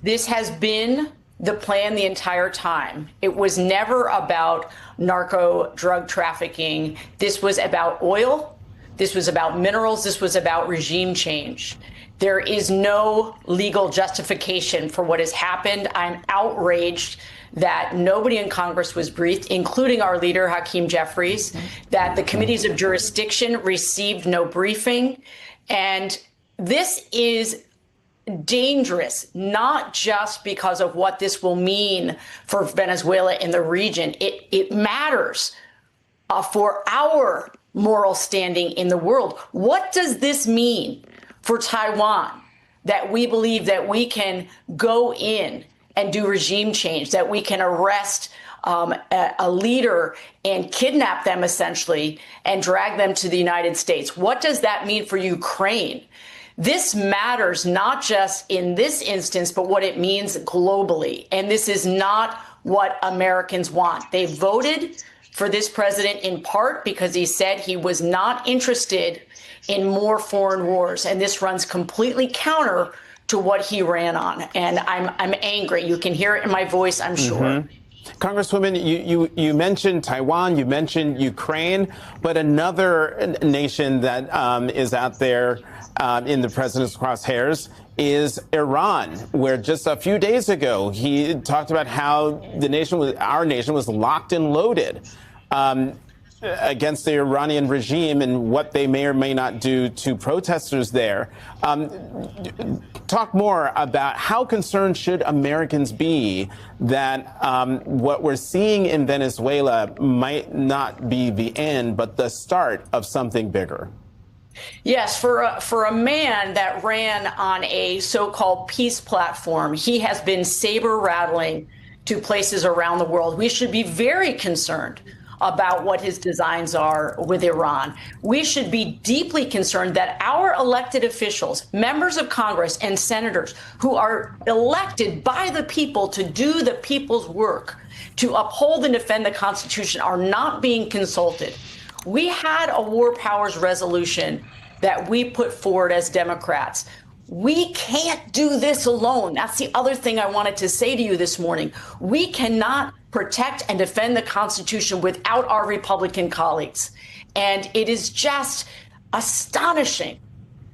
This has been the plan the entire time. It was never about narco drug trafficking. This was about oil. This was about minerals. This was about regime change. There is no legal justification for what has happened. I'm outraged that nobody in Congress was briefed, including our leader, Hakeem Jeffries, that the committees of jurisdiction received no briefing. And this is dangerous, not just because of what this will mean for Venezuela in the region. It matters for our moral standing in the world. What does this mean for Taiwan, that we believe that we can go in and do regime change, that we can arrest a leader and kidnap them essentially and drag them to the United States? What does that mean for Ukraine? This matters not just in this instance, but what it means globally. And this is not what Americans want. They voted for this president in part because he said he was not interested in more foreign wars. And this runs completely counter to what he ran on. And I'm angry. You can hear it in my voice, I'm sure. Mm-hmm. Congresswoman, you mentioned Taiwan, you mentioned Ukraine, but another nation that is out there in the president's crosshairs is Iran, where just a few days ago he talked about how our nation was locked and loaded against the Iranian regime and what they may or may not do to protesters there. Talk more about how concerned should Americans be that what we're seeing in Venezuela might not be the end, but the start of something bigger. Yes, for a man that ran on a so-called peace platform, he has been saber rattling to places around the world. We should be very concerned about what his designs are with Iran. We should be deeply concerned that our elected officials, members of Congress and senators who are elected by the people to do the people's work, to uphold and defend the Constitution, are not being consulted. We had a war powers resolution that we put forward as Democrats. We can't do this alone. That's the other thing I wanted to say to you this morning. We cannot protect and defend the Constitution without our Republican colleagues. And it is just astonishing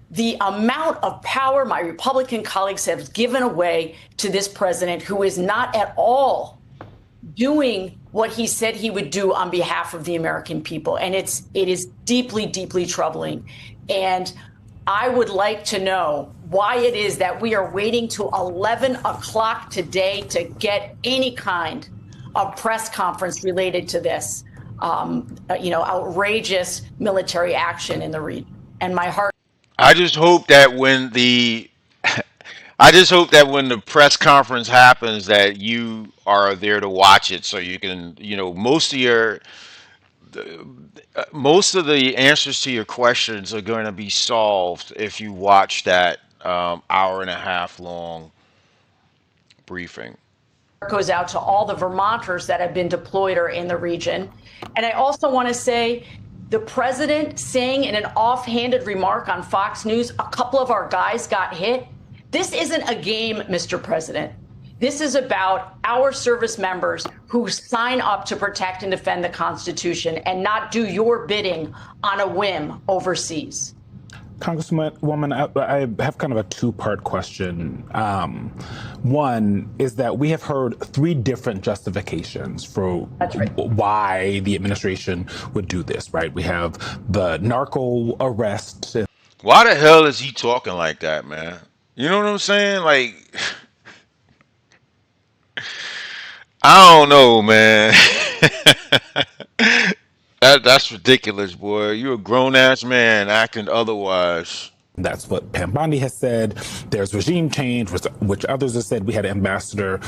the amount of power my Republican colleagues have given away to this president, who is not at all doing what he said he would do on behalf of the American people. And it is deeply, deeply troubling. And I would like to know why it is that we are waiting to 11 o'clock today to get any kind of press conference related to this, outrageous military action in the region. And my heart. I just hope that when the I just hope that when the press conference happens that you are there to watch it so you can, most of the answers to your questions are going to be solved if you watch that hour and a half long briefing. Goes out to all the Vermonters that have been deployed or in the region. And I also want to say the president saying in an offhanded remark on Fox News, a couple of our guys got hit. This isn't a game, Mr. President. This is about our service members who sign up to protect and defend the Constitution and not do your bidding on a whim overseas. Congresswoman, I have kind of a two-part question. One is that we have heard three different justifications for why the administration would do this, right? We have the narco arrest. Why the hell is he talking like that, man? You know what I'm saying? Like, I don't know, man. That's ridiculous, boy. You're a grown-ass man acting otherwise. That's what Pam Bondi has said. There's regime change, which others have said. We had Ambassador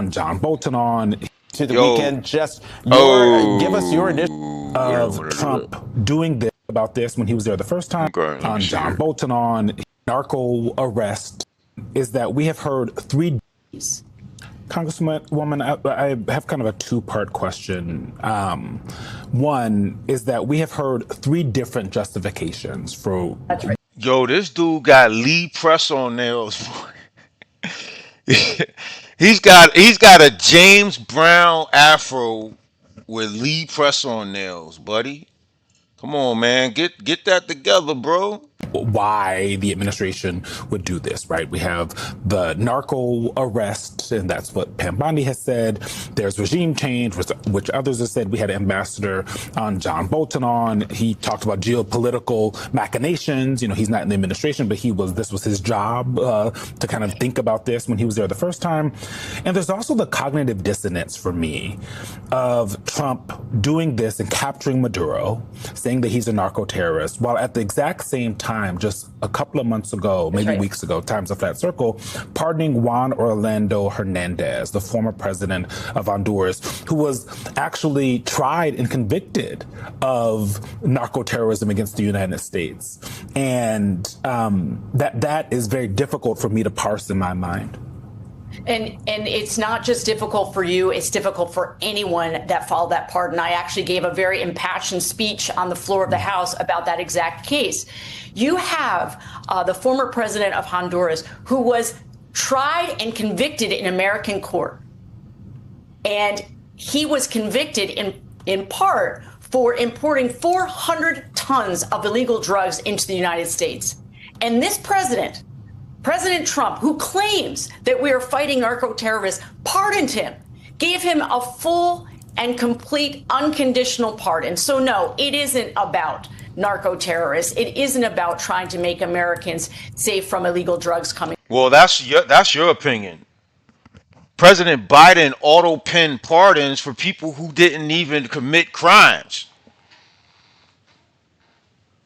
John Bolton on. To the weekend, just give us your initial of Trump doing this about this when he was there the first time. On John Bolton on narco arrest is that we have heard three. Congresswoman, I have kind of a two-part question. One is that we have heard three different justifications for. Yo, this dude got Lee press-on nails. he's got a James Brown afro with Lee press-on nails, buddy. Come on, man, get that together, bro. Why the administration would do this, right? We have the narco arrest, and that's what Pam Bondi has said. There's regime change, which others have said. We had Ambassador John Bolton on. He talked about geopolitical machinations. You know, he's not in the administration, but this was his job to kind of think about this when he was there the first time. And there's also the cognitive dissonance for me of Trump doing this and capturing Maduro, saying that he's a narco terrorist, while at the exact same time, just a couple of months ago, maybe weeks ago, time's a flat circle, pardoning Juan Orlando Hernandez, the former president of Honduras, who was actually tried and convicted of narco terrorism against the United States. And that is very difficult for me to parse in my mind. And it's not just difficult for you, it's difficult for anyone that followed that pardon. I actually gave a very impassioned speech on the floor of the House about that exact case. You have the former president of Honduras who was tried and convicted in American court. And he was convicted in part for importing 400 tons of illegal drugs into the United States. And this President Trump, who claims that we are fighting narco terrorists, pardoned him, gave him a full and complete unconditional pardon. So no, it isn't about narco terrorists. It isn't about trying to make Americans safe from illegal drugs coming. Well, that's your opinion. President Biden auto-pen pardons for people who didn't even commit crimes.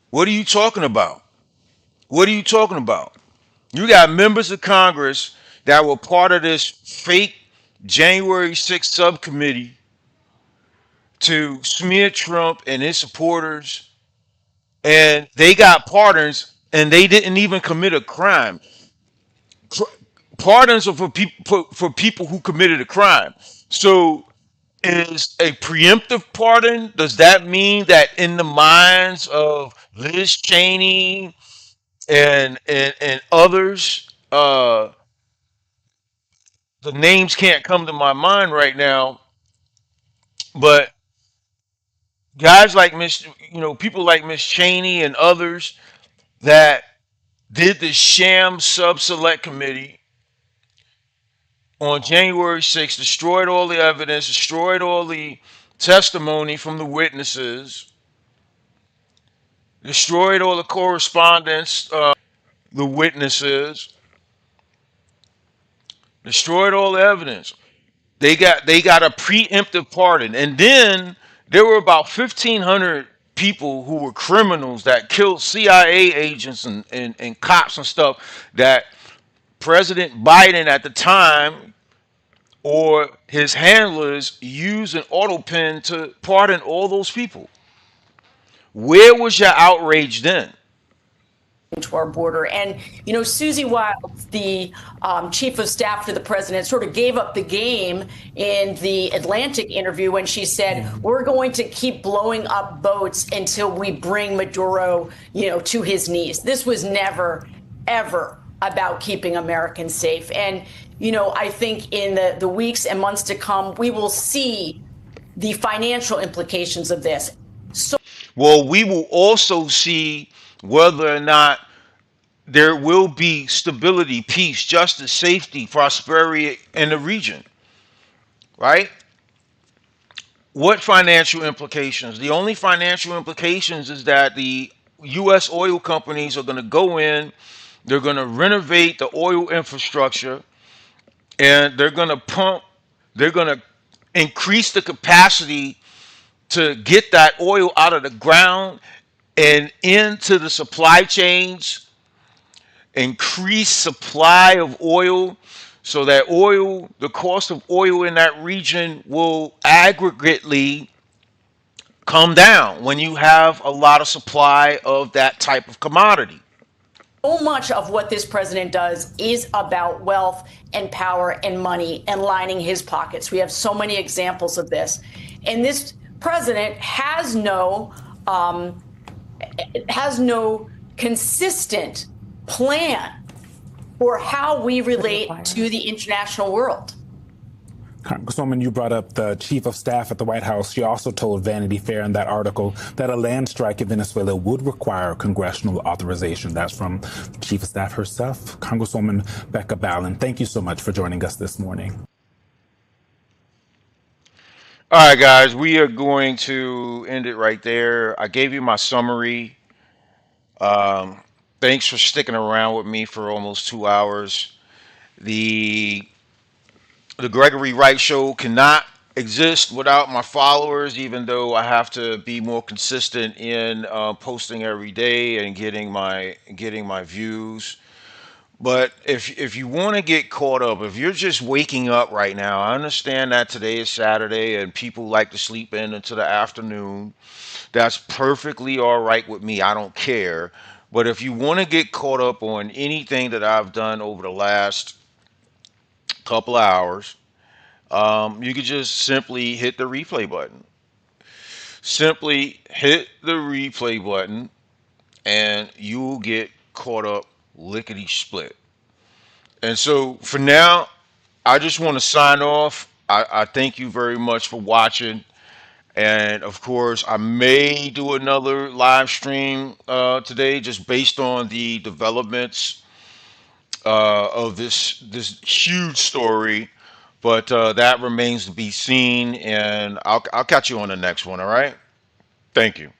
What are you talking about? What are you talking about? You got members of Congress that were part of this fake January 6th subcommittee to smear Trump and his supporters, and they got pardons, and they didn't even commit a crime. Pardons are for people who committed a crime. So is a preemptive pardon, does that mean that in the minds of Liz Cheney and others, the names can't come to my mind right now, But guys like people like Miss Cheney and others that did the sham sub select committee on January 6th, destroyed all the evidence, destroyed all the testimony from the witnesses, destroyed all the correspondence the witnesses, destroyed all the evidence. They got a preemptive pardon, and then there were about 1,500 people who were criminals that killed CIA agents and cops and stuff that President Biden at the time or his handlers used an auto pen to pardon all those people. Where was your outrage then? To our border. And, Susie Wiles, the chief of staff to the president, sort of gave up the game in the Atlantic interview when she said, we're going to keep blowing up boats until we bring Maduro, to his knees. This was never, ever about keeping Americans safe. And, I think in the weeks and months to come, we will see the financial implications of this. Well, we will also see whether or not there will be stability, peace, justice, safety, prosperity in the region, right? What financial implications? The only financial implications is that the U.S. oil companies are going to go in, they're going to renovate the oil infrastructure, and they're going to increase the capacity to get that oil out of the ground and into the supply chains, increase supply of oil so that the cost of oil in that region will aggregately come down when you have a lot of supply of that type of commodity. So much of what this president does is about wealth and power and money and lining his pockets. We have so many examples of this. And this president has no consistent plan for how we relate to the international world. Congresswoman, you brought up the chief of staff at the White House. She also told Vanity Fair in that article that a land strike in Venezuela would require congressional authorization. That's from the chief of staff herself, Congresswoman Becca Balin. Thank you so much for joining us this morning. All right, guys, we are going to end it right there. I gave you my summary. Thanks for sticking around with me for almost 2 hours. The Gregory Wright Show cannot exist without my followers, even though I have to be more consistent in posting every day and getting my views. But if you want to get caught up, if you're just waking up right now, I understand that today is Saturday and people like to sleep in into the afternoon. That's perfectly all right with me. I don't care. But if you want to get caught up on anything that I've done over the last couple of hours, you could just simply hit the replay button. Simply hit the replay button and you will get caught up lickety split. And so for now, I just want to sign off. I thank you very much for watching. And of course, I may do another live stream today just based on the developments of this huge story. But that remains to be seen. And I'll catch you on the next one. All right. Thank you.